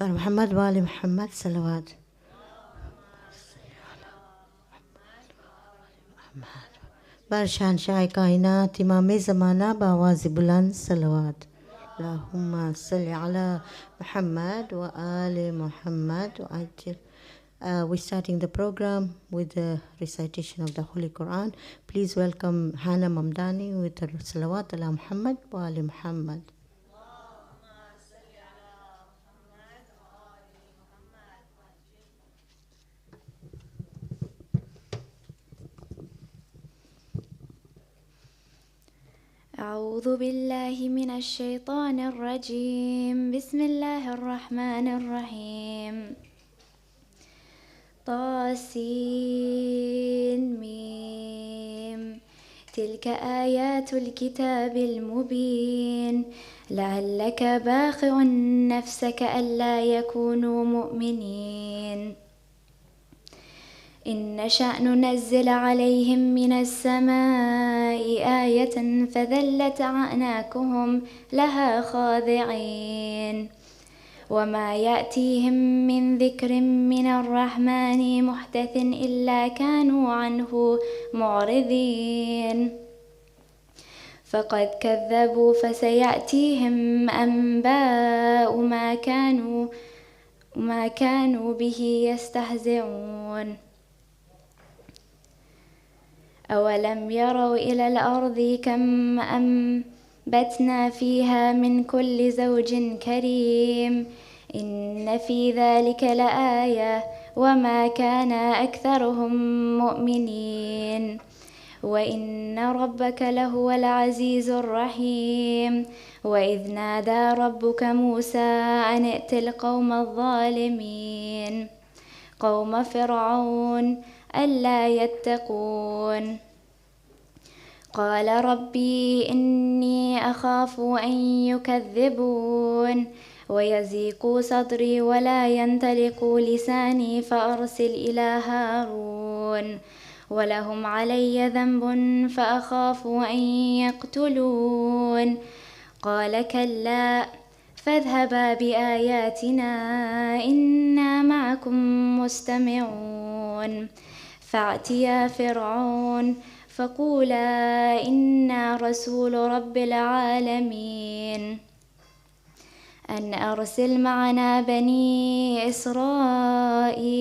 محمد وآل محمد صلوات. بر شہنشاہ کائنات امام زمانہ بآواز بلند صلوات. اللہم صل علی محمد و آل محمد وعجل. We're starting the program with the recitation of the Holy Quran. Please welcome Hana Mamdani with the salawat ala Muhammad wa ali Muhammad. أعوذ بالله من الشيطان الرجيم. بسم الله الرحمن الرحيم. طاسين تلك آيات الكتاب المبين لعلك باخع نفسك ألا يكونوا مؤمنين. إن نشأ ننزل عليهم من السماء آية فذلت أعناقهم لها خاضعين. وما يأتيهم من ذكر من الرحمن محدث إلا كانوا عنه معرضين. فقد كذبوا فسيأتيهم أنباء ما كانوا به يستهزئون. أولم يروا إلى الأرض كم أنبتنا فيها من كل زوج كريم إن في ذلك لآية وما كان أكثرهم مؤمنين. وإن ربك لهو العزيز الرحيم. وإذ نادى ربك موسى أن ائت القوم الظالمين قوم فرعون ألا يتقون. قال ربي إني أخاف أن يكذبون ويضيق صدري ولا ينطلق لساني فأرسل إلى هارون ولهم علي ذنب فأخاف أن يقتلون. قال كلا فاذهبا بآياتنا إنا معكم مستمعون. فأتيا فرعون فقولا إنا رسول رب العالمين أن أرسل معنا بني إسرائيل.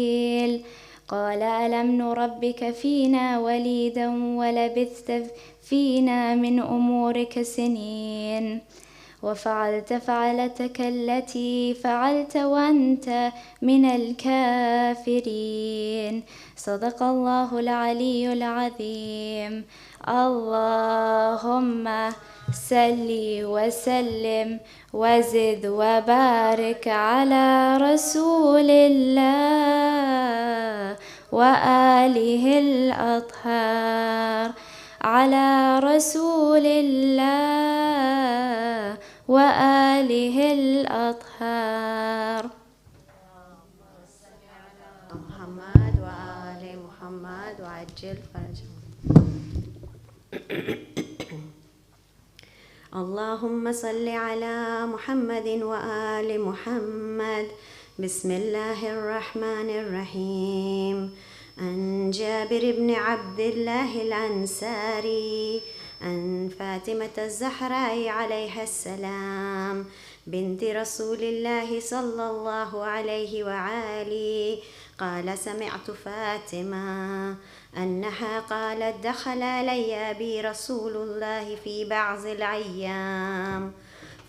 قال ألم نربك فينا وليدا ولبثت فينا من أمورك سنين وفعلت فعلتك التي فعلت وأنت من الكافرين. صدق الله العلي العظيم. اللهم صل وسلم وزد وبارك على رسول الله وآله الأطهار. على رسول الله وآله الأطهار. محمد وآل محمد وعجل فرجهم. اللهم صل على محمد وآل محمد. بسم الله الرحمن الرحيم. عن جابر بن عبد الله الأنصاري عن فاطمة الزهراء عليها السلام بنت رسول الله صلى الله عليه وآله قال سمعت فاطمة أنها قالت دخل علي أبي رسول الله في بعض الأيام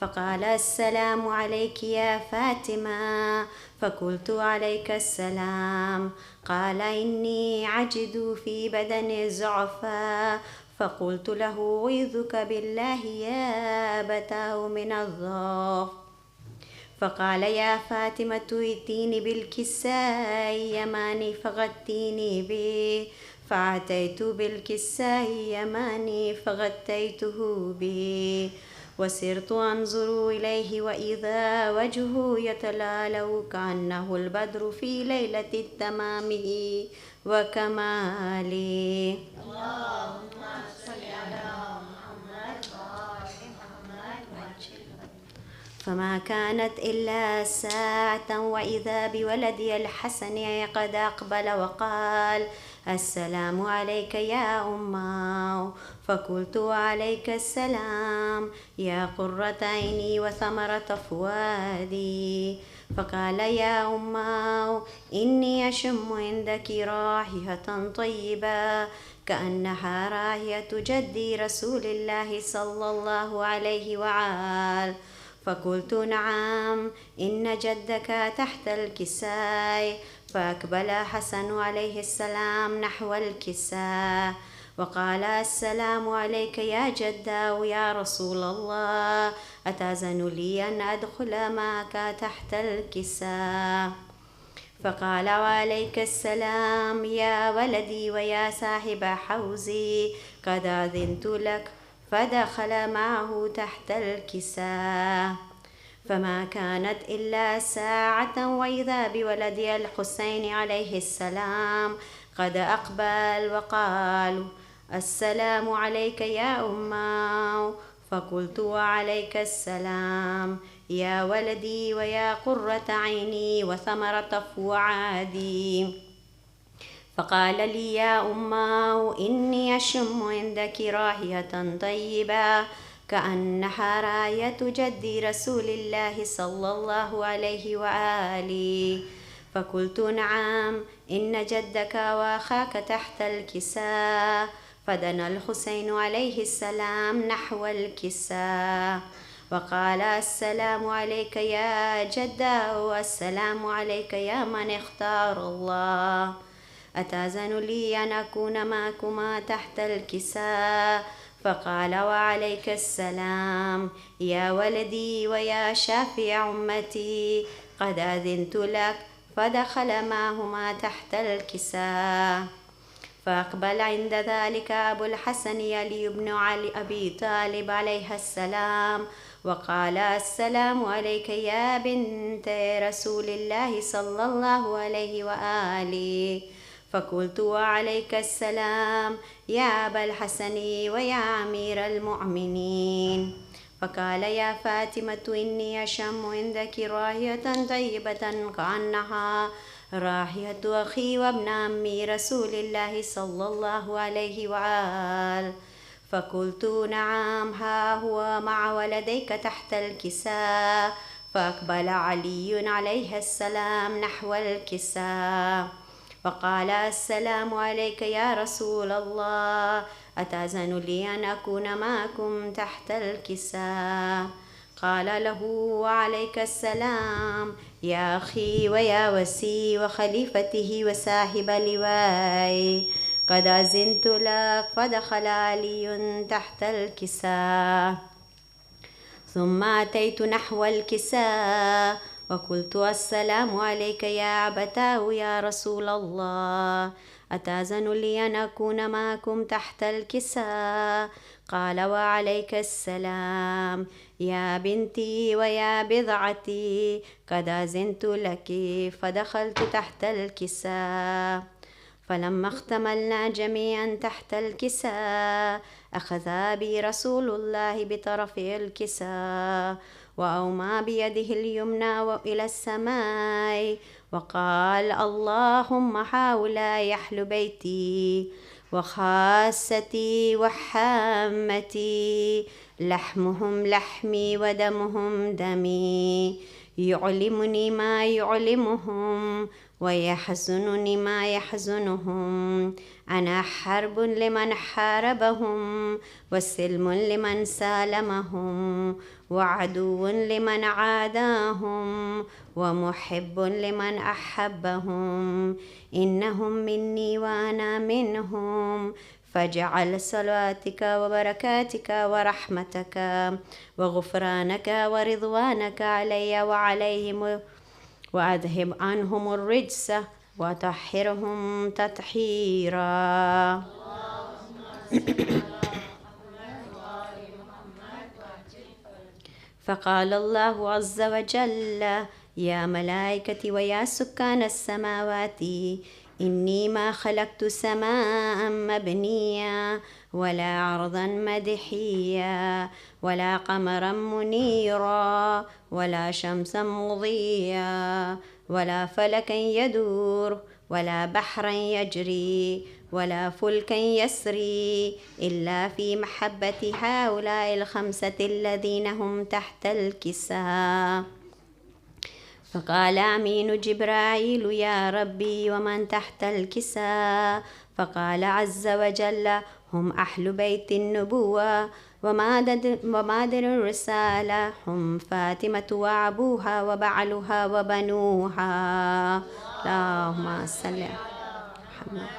فقال السلام عليك يا فاطمة. فقلت عليك السلام. قال إني أجد في بدني ضعفا. فقلت له أعوذك بالله يا أبتاه من الضعف. فقال يا فاطمة ائتيني بالكساء يماني فغطيني به. فأتيت بالكساء يماني فغطيته به وسرت أنظر إليه وإذا وجهه يتلألأ كأنه البدر في ليلة تمامه وكماله. اللهم صل على محمد وآل محمد فما كانت إلا ساعة وإذا بولدي الحسن قد أقبل وقال: السلام عليك يا أمه. فقلت: وعليك السلام يا قرة عيني وثمرة فؤادي. فقال: يا أمه إني أشم عندك رائحة طيبة كأنها رائحة جدي رسول الله صلى الله عليه وآله. فقلت: نعم، إن جدك تحت الكساء. فأقبل حسن عليه السلام نحو الكساء وقال: السلام عليك يا جدة يا رسول الله، أتأذن لي أن أدخل معك تحت الكساء؟ فقال: وعليك السلام يا ولدي ويا صاحب حوزي، قد أذنت لك. فدخل معه تحت الكساء. فما كانت إلا ساعة وإذا بولدي الحسين عليه السلام قد أقبل وقال: السلام عليك يا أمه. فقلت: وعليك السلام يا ولدي ويا قرة عيني وثمرة فؤادي. فقال لي: يا أمه إني أشم عندك رائحة طيبة كأنها رائحة جدي رسول الله صلى الله عليه وآله. فقلت: نعم، إن جدك وأخاك تحت الكساء. فدنا الحسين عليه السلام نحو الكساء وقال: السلام عليك يا جدة والسلام عليك يا من اختار الله، أتأذن لي أن أكون معكما تحت الكساء؟ فقال: وعليك السلام يا ولدي ويا شافع أمتي، قد أذنت لك. فدخل معهما تحت الكساء. فأقبل عند ذلك أبو الحسن علي بن علي أبي طالب عليه السلام وقال: السلام عليك يا بنت رسول الله صلى الله عليه وآله. فقلت: وعليك السلام يا أبا الحسن ويا أمير المؤمنين. فقال: يا فاطمة إني أشم عندك رائحة طيبة كأنها رائحة أخي وابن عمي رسول الله صلى الله عليه وآله. فقلت: نعم، ها هو مع ولديك تحت الكساء. فأقبل علي عليه السلام نحو الكساء وقال: السلام عليك يا رسول الله، أتأذن لي أن أكون معكم تحت الكساء؟ قال له: وعليك السلام يا أخي ويا وسي وخليفته وصاحب لواي، قد أذنت لك. فدخل علي تحت الكساء. ثم أتيت نحو الكساء وقلت: السلام عليك يا أبتاه يا رسول الله، أتأذن لي أن أكون معكم تحت الكساء؟ قال: وعليك السلام يا بنتي ويا بضعتي، قد أذنت لك. فدخلت تحت الكساء. فلما اختملنا جميعا تحت الكساء أخذ بي رسول الله بطرف الكساء وأومى بيده اليمنى إلى السماء وقال: اللهم هؤلاء أهل بيتي وخاصتي وحامتي، لحمهم لحمي ودمهم دمي، يعلمني ما يعلمهم ويحزنني ما يحزنهم. أنا حرب لمن حاربهم وسلم لمن سالمهم وعدو لمن عاداهم ومحب لمن أحبهم. إنهم مني وأنا منهم، فاجعل صلواتك وبركاتك ورحمتك وغفرانك ورضوانك علي وعليهم، وأذهب عنهم الرجس وطهرهم تطهيرا. فقال الله عز وجل: يا ملائكتي ويا سكان السماوات، إني ما خلقت سماء مبنية ولا عرضا مدحيا ولا قمرا منيرا ولا شمسا مضيا ولا فلكا يدور ولا بحرا يجري ولا فلكا يسري إلا في محبة هؤلاء الخمسة الذين هم تحت الكساء. فقال أمين جبرائيل يا ربي ومن تحت الكساء؟ فقال عز وجل هم أهل بيت النبوة ومادر الرسالة، هم فاطمة وأبوها وبعلها وبنوها. اللهم صل على محمد.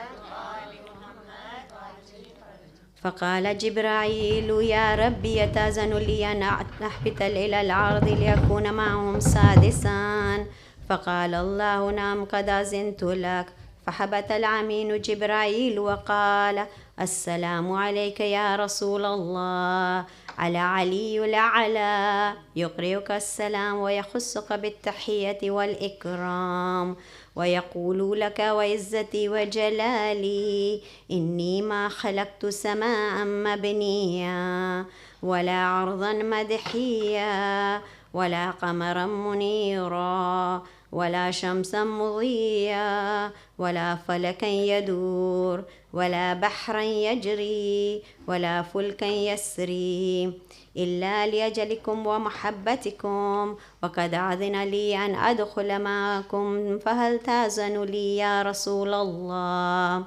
فقال جبرائيل يا ربي يتأذن لي أن أهبط إلى الأرض ليكون معهم سادسا. فقال الله نعم قد أذنت لك. فهبط الأمين جبرائيل وقال السلام عليك يا رسول الله، على علي الأعلى يقرئك السلام ويخصك بالتحية والإكرام ويقول لك وعزتي وجلالي إني ما خلقت سماء مبنيا ولا عرضا مدحيا ولا قمرا منيرا ولا شمسا مضيا ولا فلكا يدور ولا بحرا يجري ولا فلكا يسري إلا لأجلكم ومحبتكم، وقد أذن لي أن أدخل معكم، فهل تأذن لي يا رسول الله؟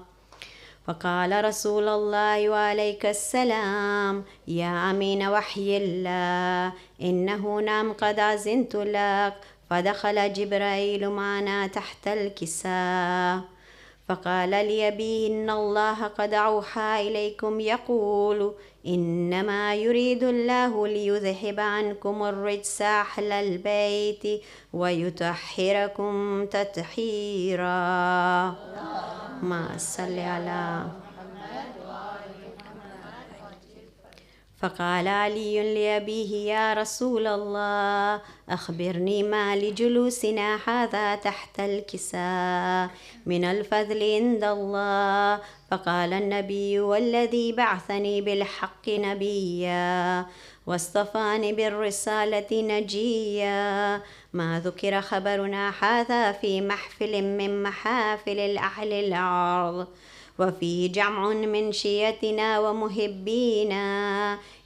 فقال رسول الله وعليك السلام يا أمين وحي الله إنه نعم قد أذنت لك. فدخل جبرائيل معنا تحت الكساء فقال لأبي إن الله قد أوحى إليكم يقول إنما يريد الله ليذهب عنكم الرجس أهل البيت ويطهركم تطهيرا. ما صل على. فقال علي لأبيه يا رسول الله أخبرني ما لجلوسنا هذا تحت الكساء من الفضل عند الله. فقال النبي والذي بعثني بالحق نبيا واصطفاني بالرسالة نجيا ما ذكر خبرنا هذا في محفل من محافل أهل الأرض وفيه جمع من شيتنا ومحبينا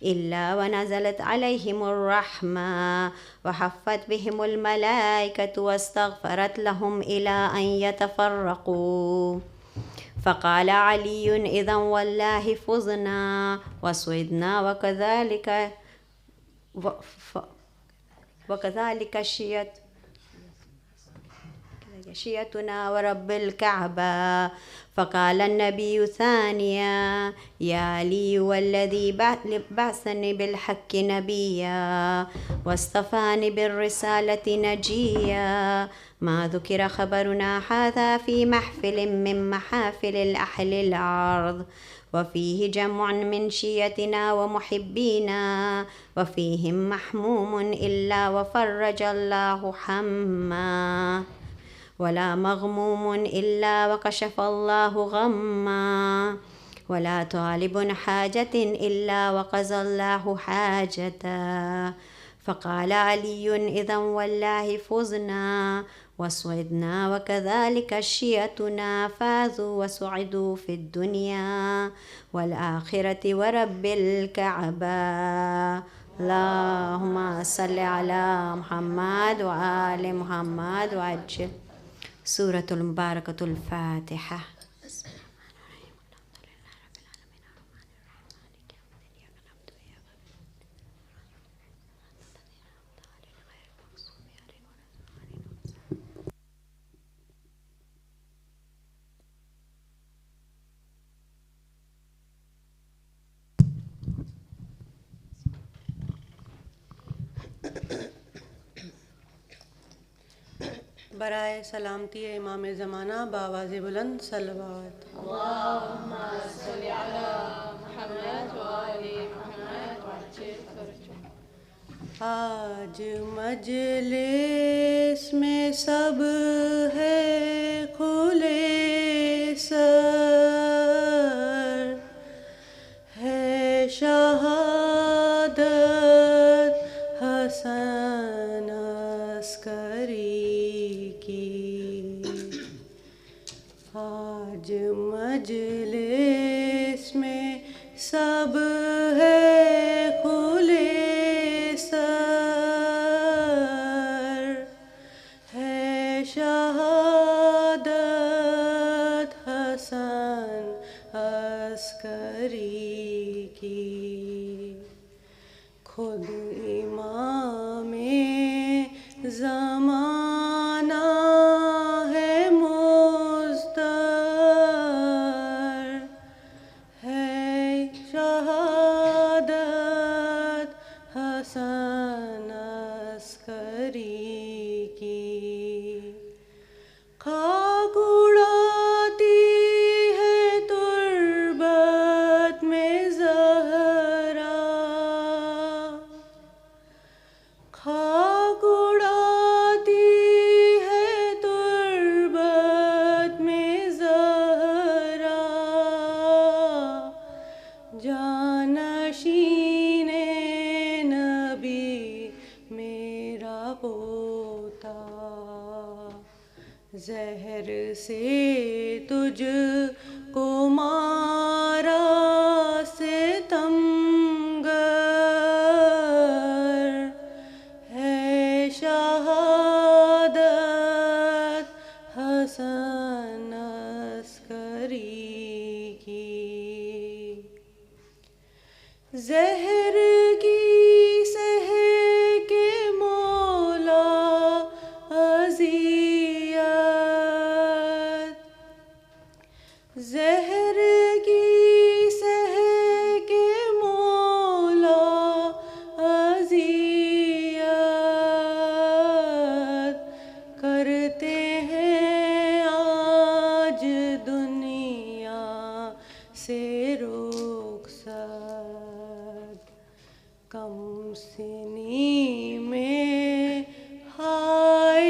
إلا ونزلت عليهم الرحمة وحفت بهم الملائكة واستغفرت لهم إلى أن يتفرقوا. فقال علي إذا والله فزنا وسعدنا وكذلك شيتنا ورب الكعبة. فقال النبي ثانيا يا علي والذي بعثني بالحق نبيا واصطفاني بالرسالة نجيا ما ذكر خبرنا هذا في محفل من محافل أهل الأرض وفيه جمع من شيتنا ومحبينا وفيهم محموم إلا وفرج الله حما ولا مغموم إلا وكشف الله غما ولا طالب حاجة إلا وقضى الله حاجته. فقال علي إذا والله فزنا وسعدنا وكذلك شيتنا فازوا وسعدوا في الدنيا والآخرة ورب الكعبة. اللهم صل على محمد وآل محمد وعجل. سورة المباركة الفاتحة. बराए सलामती इमाम ज़माना बावाज़े बुलंद सल्लवात। अल्लाहुम्मा सल्लि अला मुहम्मद व आलि मुहम्मद आज मजलिस में सब है खुले सर शहादत हसन अस्करी की। आज मजलिस में सब है खुले सर, है शहादत हसन अस्करी की। खुद इमामे ज़माना है मुज़्तर, है शहादत हसन अस्करी की। खाक उड़ाती है तुर्बत में ज़हरा, खाक उड़ाती है तुर्बत में ज़हरा, जानशीने नबी मेरा पोता। ज़हर से तुझको मारा सितमगर, है शहादत हसन अस्करी की। ज़हर की सह के मौला अज़ियत, ज़हर की सह के मौला अज़ियत, करते हैं आज दुनिया से रुखसत। कम सिनी में हाय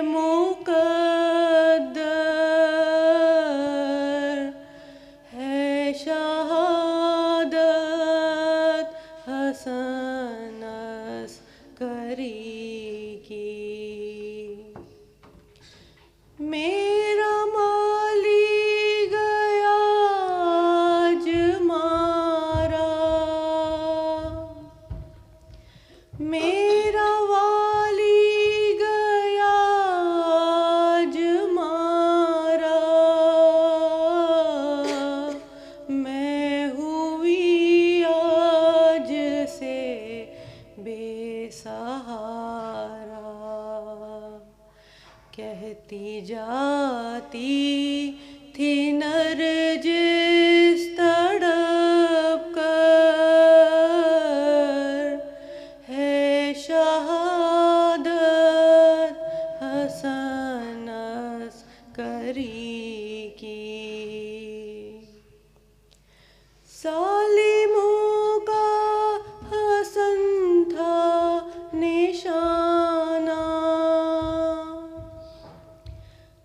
मुक़द्दर, है शहादत हसन अस्करी की। मेरा माली गया आज मारा, मेरा वाली गया आज मारा। मैं हुई आज से बेसहारा, कहती जाती थी नरजिस तड़प कर, है शहादत हसन अस्करी की। ज़ालिमों का हसन था निशाना,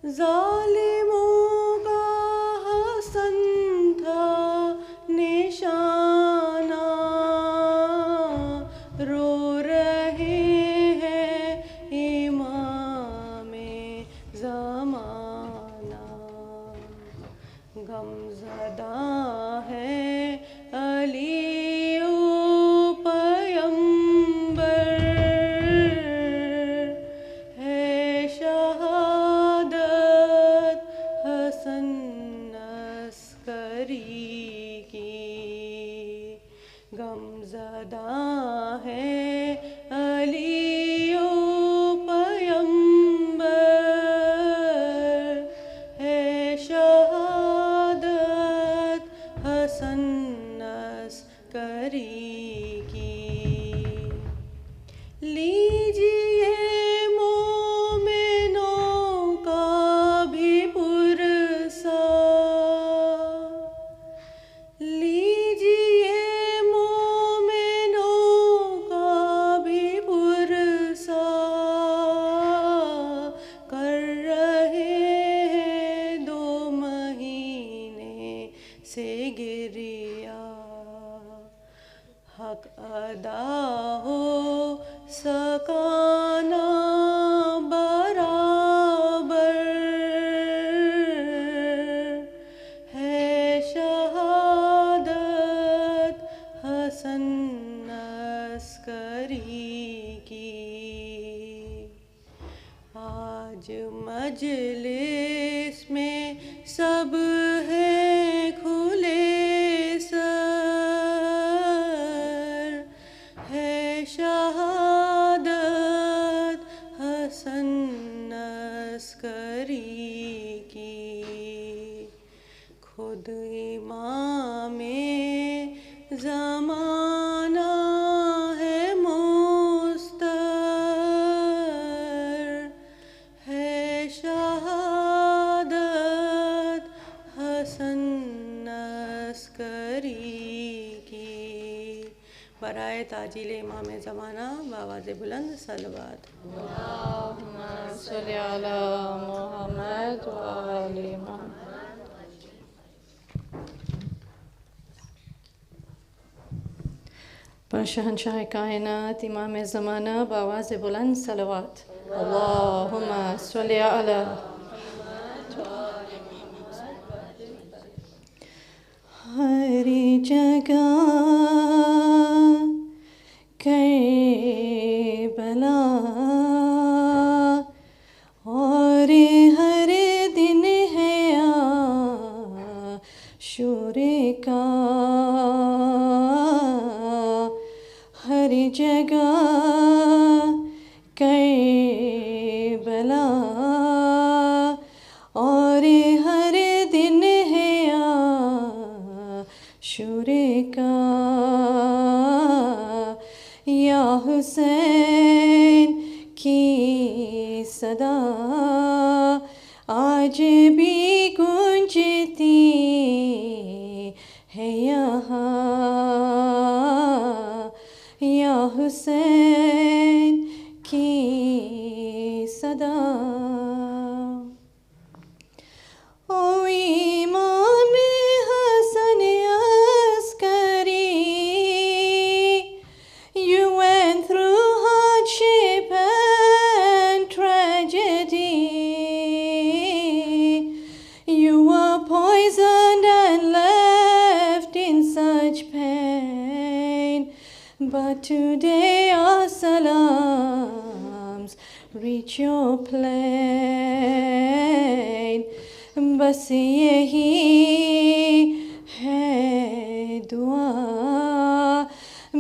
ज़ालिमों का हसन था निशाना। रो रहे हैं इमामे ज़माना, गमज़दा है अली ओ पैगंबर, है शहादत हसन अस्करी की। गमज़दा है अली ओ पैगंबर, है शहादत हसन अस्करी की। लीजिए मोमिनों का भी पुरसा, लीजिए मोमिनों का भी पुरसा। कर रहे हैं 2 महीने से गिरिया, हक अदा हो सकाना बराबर है शहादत हसन अस्करी की। आज मजलिस में सब हैं खुले सर, है शहादत हसन अस्करी की। खुद इमामे ज़माना है मुस्तर, है शहादत हसन अस्करी की। बराए ताजिल इमाम ज़माना बावाज़ बुलंद सलवात। अल्लाहुम्मा सल्लि अला मुहम्मद व आलि मुहम्मद। पर शहंशाह कायनात इमाम ज़माना बावाज़ बुलंद सलवात। अल्लाहुम्मा सल्लि अला हर जगह करबला और हर दिन है आशूरे का। हर जगह करबला और हर दिन है आशूरे का। या हुसैन की सदा आज भी गूंजती है यहाँ। या हुसैन की सदा। ओ इमाम Hasan Askari, you went through hardship and tragedy. You were poisoned and left in such pain, but today our salams reach your plain. बस यही है दुआ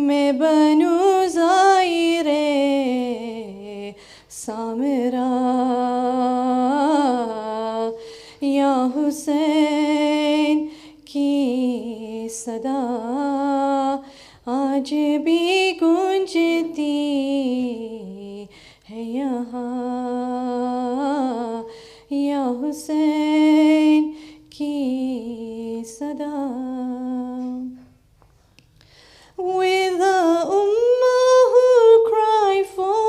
मैं बनूं ज़ाहिरे सामरा। या हुसैन की सदा आज भी गूंजती है यहाँ। या हुसैन की सदा। With the Ummah who cry for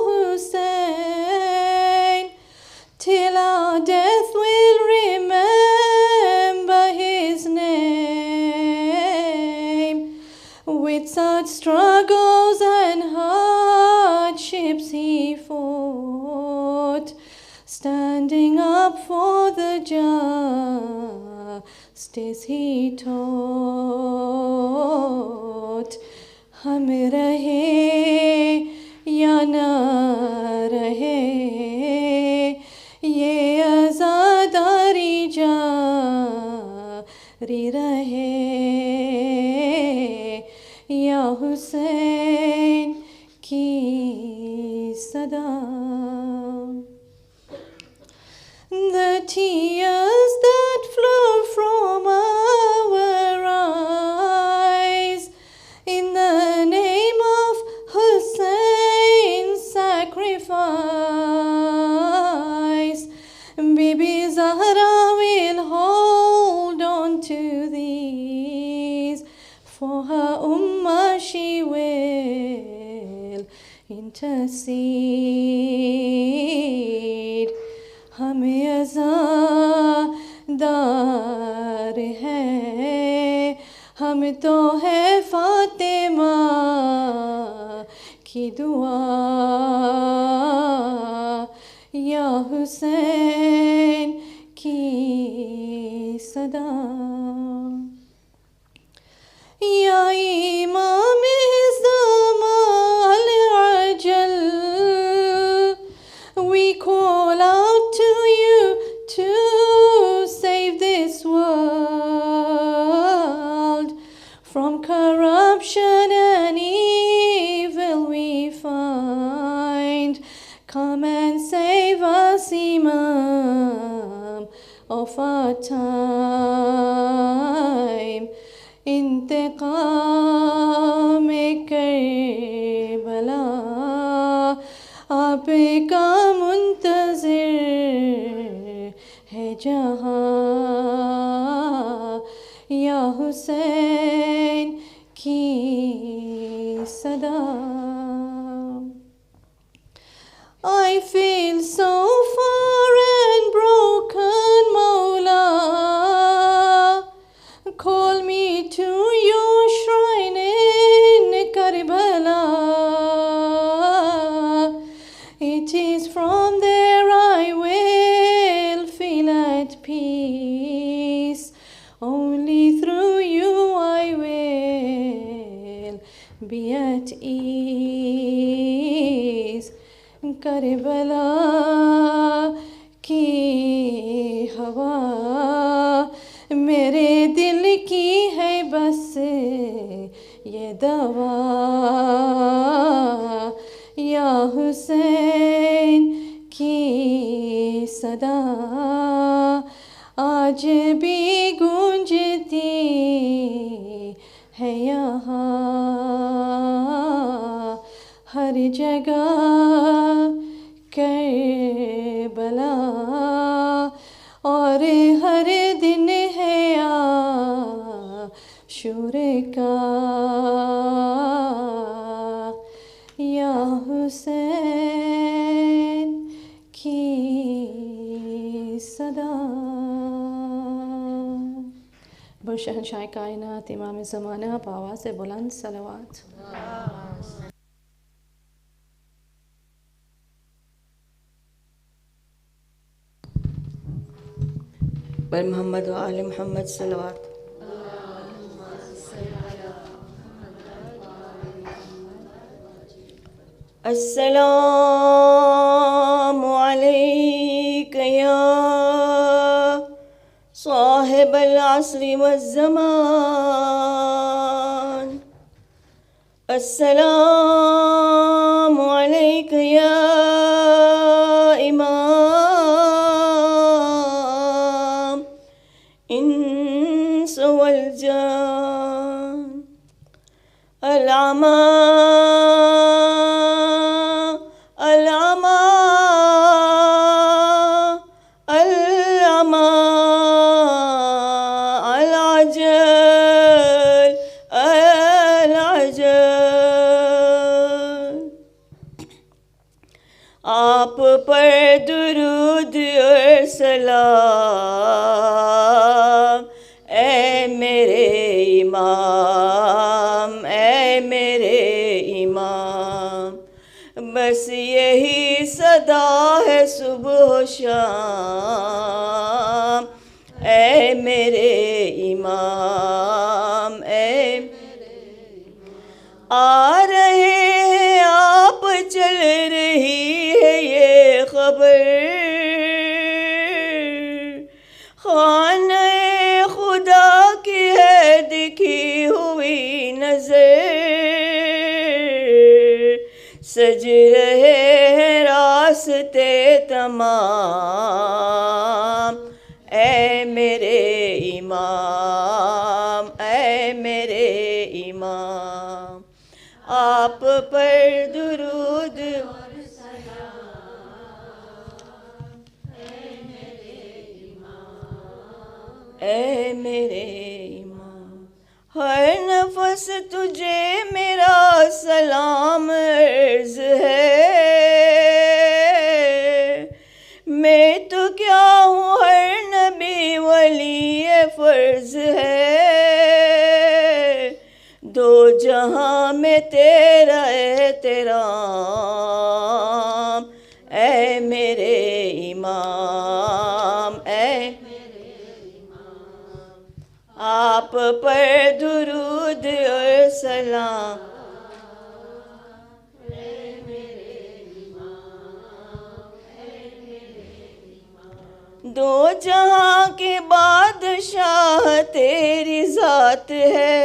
Hussein, till our death will remember his name. With such struggles and hardships he fought, standing up for the justice he taught. हम रहे या ना रहे ये आज़ादारी जारी रहे। या हुसैन की सदा। The tears that flow from our eyes in the name of Hussein's sacrifice, Bibi Zahra will hold on to these. For her ummah she will intercede. हमें अज़ादार है हम तो है फातिमा की दुआ, या हुसैन की सदा, या इमाम ज़माल अजल, we call out to you to save this world from corruption and evil we find. Come and save us, Imam of our time. Inteqam Karbala आपका मुंतज़िर है जहाँ, या हुसैन की सदा. I feel so far and broken, Mawla. Call me to your shrine in Karbala. It is from there I will feel at peace. Only through you I will be at ease. Karbala की हवा मेरे दिल की है बस ये दवा, या हुसैन की सदा आज भी गूंजती है यहाँ. हर जगह करबला और हर दिन है आशूर का, या हुसैन की सदा. शहंशाह कायनात इमाम ज़माना आवाज़ बुलंद सलवात. पर मोहम्मद व आले मोहम्मद सलवात. अस्सलामु अलैका या साहिब अल-अस्री वज़्ज़मान. अस्सलामु अलैका या इमाम इंस वल जान. अल-अमा आप पर दुरूद और सलाम ऐ मेरे इमाम, ऐ मेरे इमाम. बस यही सदा है सुबह शाम ऐ मेरे इमाम, ऐ आ रहे हैं आप, चल रही है ये खबर, खाने खुदा की है दिखी हुई नजर. सज रहे हैं रास्ते तमाम ऐ मेरे इमाम, ऐ मेरे इमाम. आप पर दुरूद और सलाम ऐ मेरे इमाम. हर नफस तुझे मेरा सलाम अर्ज है, मैं तो क्या हूँ हर नबी वली ये फर्ज है. दो जहां में तेरा एहतराम, ऐ मेरे इमाम, ऐ आप पर दुरूद और सलाम, दो जहां के बादशाह तेरी जात है,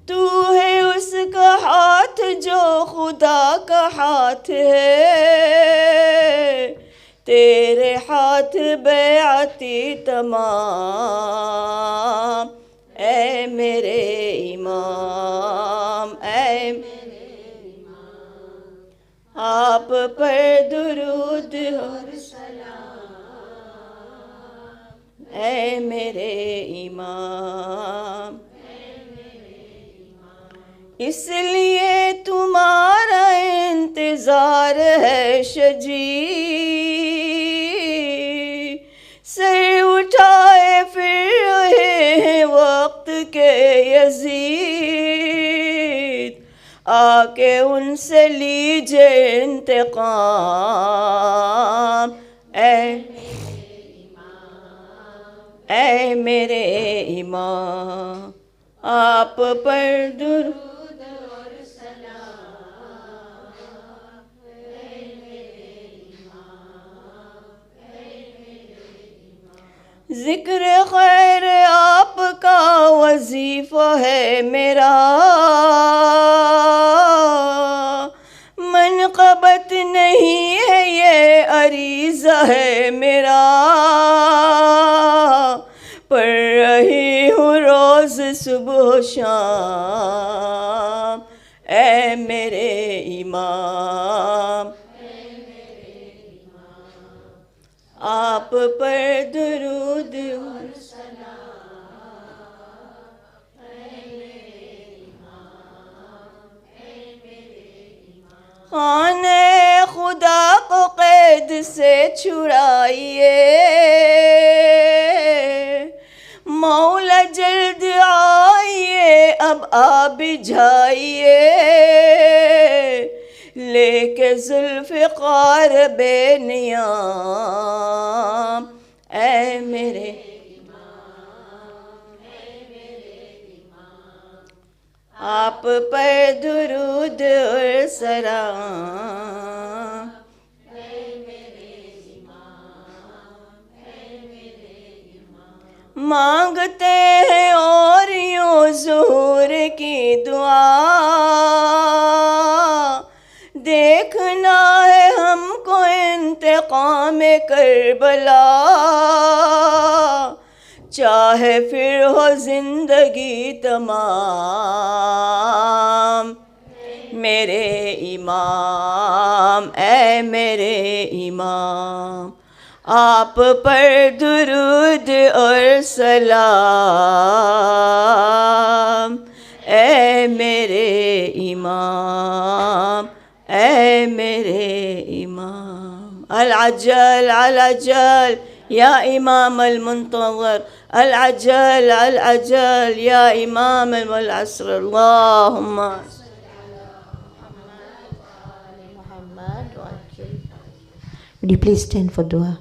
तू है उसका हाथ जो खुदा का हाथ है, तेरे हाथ बैअती तमाम, ऐ मेरे इमाम, ऐ आप पर दुरूद और सलाम, ऐ मेरे इमाम, इसलिए तुम्हारा इंतजार है शजी, सर उठाए फिर रहे हैं वक्त के यजीद, आके उनसे लीजिए इंतकाम, ऐ मेरे इमाम, आप पर दुरूद और सलाम, ऐ मेरे इमाम, ऐ मेरे इमाम, जिक्र खैर आपका वजीफा है मेरा, मनक़बत नहीं है ये अरीज़ा है मेरा, पढ़ रही हूँ रोज़ सुबह शाम, ऐ मेरे इमाम, आप पर दुरूद और खाने खुदा को कैद से छुड़ाइए, मौला जल्द आइए अब आप जाइए, लेके जुल्फ़िकार बेनियाम, ऐ मेरे आप पर दुरूद और सलाम, मांगते हैं और यूं ज़ुहूर की दुआ, देखना है हमको इंतकाम करबला, चाहे फिर हो जिंदगी तमाम, मेरे इमाम, ऐ मेरे इमाम, आप पर दुरूद और सलाम, ऐ मेरे इमाम, ऐ मेरे इमाम, अल-अजल अल-अजल या इमाम अल-मुंतज़र, अल-अजल अल-अजल या इमाम अल-असर, अल्लाहुम्मा Would you please stand for dua?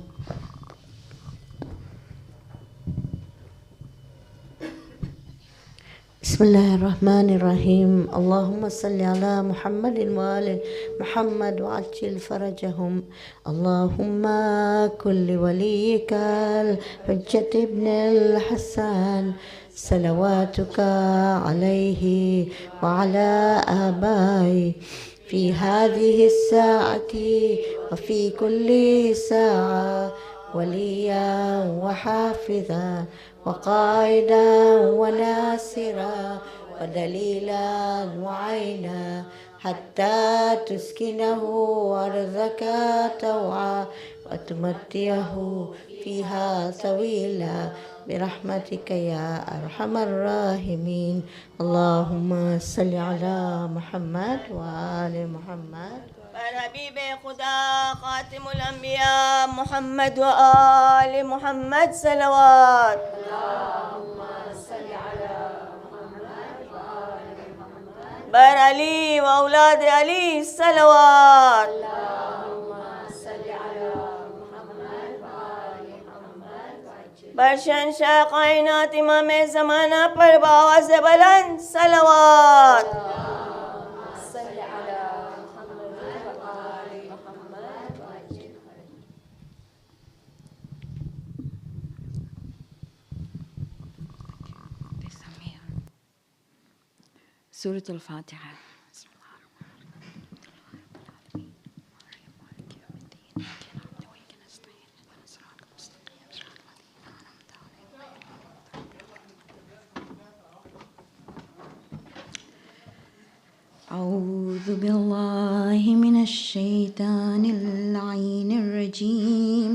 Bismillahirrahmanirrahim. Allahumma salli ala Muhammadin wa ali Muhammad wa ajil farajahum. Allahumma kulli waliyika al-Hujjat ibn al-Hassan, salawatuka alayhi wa ala abai في هذه الساعة وفي كل ساعة، وليا وحافظا وقائدا وناصرا ودليلا وعينا، حتى تسكنه أرضك طوعا وتمتعه فيها طويلا برحمتك يا أرحم الراحمين. اللهم صل على محمد وآل محمد. حبيب خدا خاتم الأنبياء محمد وآل محمد صلوات. اللهم صل على محمد وآل محمد. مرالي وأولاد علي صلوات. اللهم صل على محمد وآل محمد. शहंशाह कायनात इमाम ज़माना पर आवाज़ बुलंद सलवात. سورة الفاتحة. أعوذ بالله من الشيطان اللعين الرجيم.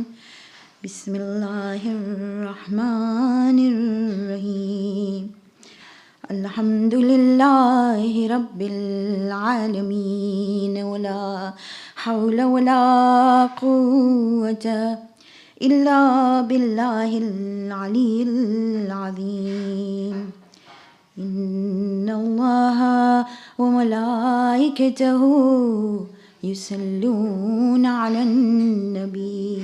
بسم الله الرحمن الرحيم. الحمد لله رب العالمين ولا حول ولا قوة إلا بالله العلي العظيم. إن الله وملائكته يصلون على النبي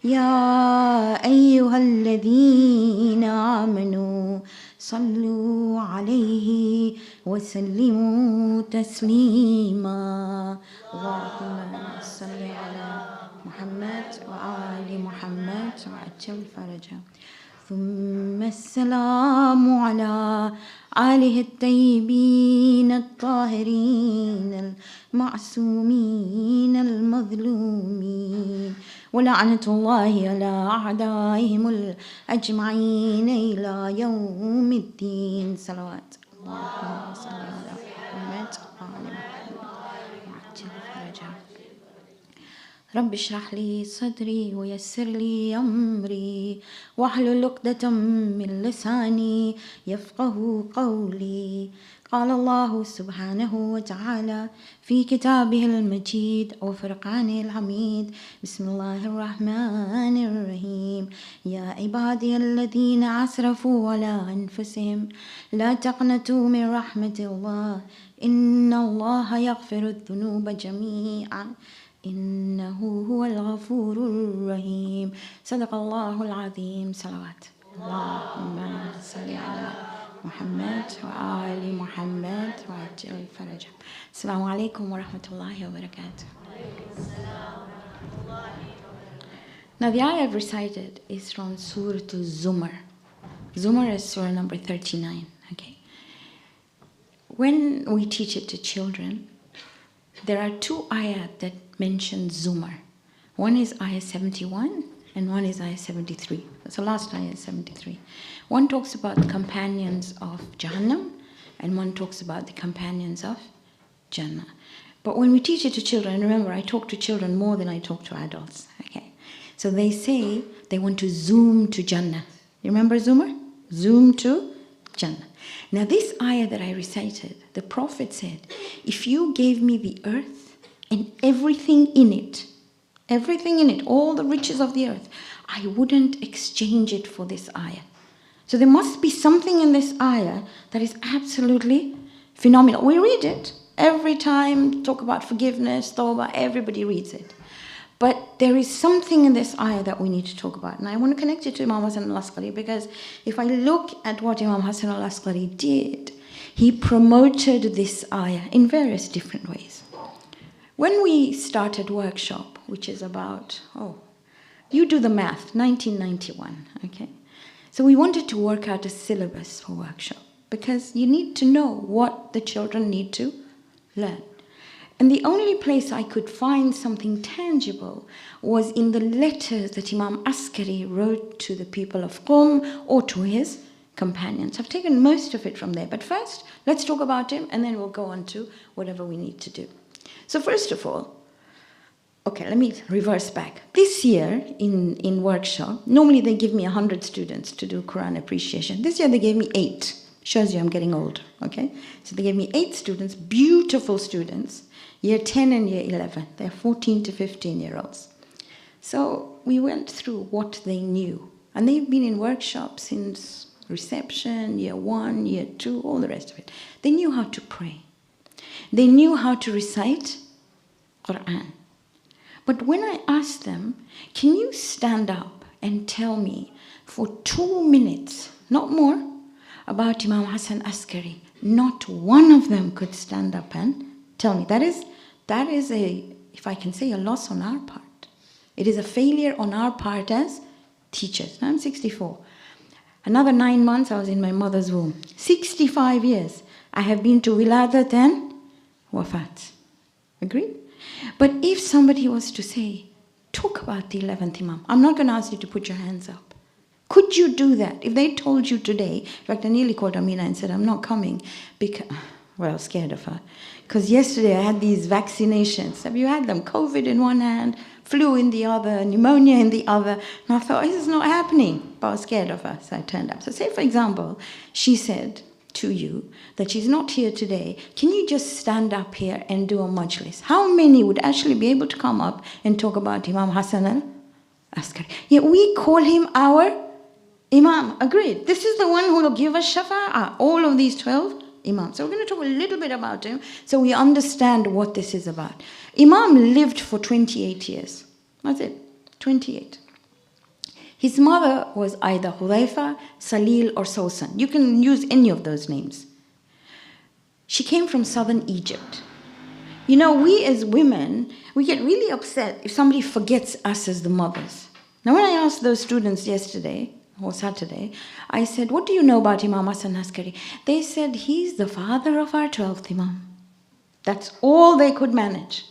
يا أيها الذين آمنوا صلوا عليه وسلموا تسليما. اللهم صل على محمد وآل محمد وعجل فرجه. ثم السلام على آله الطيبين الطاهرين المعصومين المظلومين ولعنة الله على أعدائهم الأجمعين إلى يوم الدين. صلوات. اللهم صل على محمد وآل محمد وعجل فرجه. رب اشرح لي صدري ويسر لي أمري واحلل عقدة من لساني يفقه قولي. قال الله سبحانه وتعالى في كتابه المجيد وفرقانه الحميد. بسم الله الرحمن الرحيم. يا عبادي الذين أسرفوا على أنفسهم لا تقنطوا من رحمة الله إن الله يغفر الذنوب جميعا إنه هو الغفور الرحيم. صدق الله العظيم. صلوات. اللهم صل على محمد وآل محمد وعجل فرجه. السلام عليكم ورحمة الله وبركاته. Now the ayah I've recited is from Surah Zumar. Zumar is surah number 39. Okay. When we teach it to children, there are two ayat that mention Zumar. One is ayah 71 and one is ayah 73. That's the last ayah, 73. One talks about the companions of Jahannam and one talks about the companions of Jannah. But when we teach it to children, remember I talk to children more than I talk to adults. Okay. So they say they want to zoom to Jannah. You remember Zumar? Zoom to Jannah. Now this ayah that I recited, the Prophet said, if you gave me the earth and everything in it, all the riches of the earth, I wouldn't exchange it for this ayah. So there must be something in this ayah that is absolutely phenomenal. We read it every time, talk about forgiveness, tawbah, everybody reads it. But there is something in this ayah that we need to talk about. And I want to connect it to Imam Hassan al-Askari because if I look at what Imam Hassan al-Askari did, he promoted this ayah in various different ways. When we started workshop, which is about, you do the math, 1991, okay? So we wanted to work out a syllabus for workshop because you need to know what the children need to learn. And the only place I could find something tangible was in the letters that Imam Askari wrote to the people of Qom or to his companions. I've taken most of it from there. But first, let's talk about him and then we'll go on to whatever we need to do. So first of all, okay, let me reverse back. This year in workshop, normally they give me 100 students to do Quran appreciation. This year they gave me 8. Shows you I'm getting older, okay? So they gave me 8 students, beautiful students, year 10 and year 11. They're 14 to 15-year-olds. So we went through what they knew. And they've been in workshops since reception, year 1, year 2, all the rest of it. They knew how to pray. They knew how to recite Quran. But when I asked them, can you stand up and tell me for 2 minutes, not more, about Imam Hassan al-Askari? Not one of them could stand up and tell me. That is a, if I can say, a loss on our part. It is a failure on our part as teachers. Now I'm 64. Another 9 months I was in my mother's womb. 65 years I have been to wiladat and wafat. Agree? But if somebody was to say, talk about the 11th Imam, I'm not going to ask you to put your hands up. Could you do that? If they told you today, in fact, I nearly called Amina and said, I'm not coming because, well, I was scared of her. Because yesterday I had these vaccinations. Have you had them? COVID in one hand, flu in the other, pneumonia in the other. And I thought, this is not happening. But I was scared of her, so I turned up. So say, for example, she said to you that she's not here today. Can you just stand up here and do a majlis? How many would actually be able to come up and talk about Imam Hassan al-Askari? Yet we call him our Imam. Agreed. This is the one who will give us shafa'ah. All of these 12 Imams. So we're going to talk a little bit about him so we understand what this is about. Imam lived for 28 years. That's it. 28. His mother was either Hudhaifa, Salil or Sosan. You can use any of those names. She came from southern Egypt. You know, we as women, we get really upset if somebody forgets us as the mothers. Now when I asked those students yesterday, or Saturday, I said, what do you know about Imam Hassan al-Askari? They said, he's the father of our 12th Imam. That's all they could manage.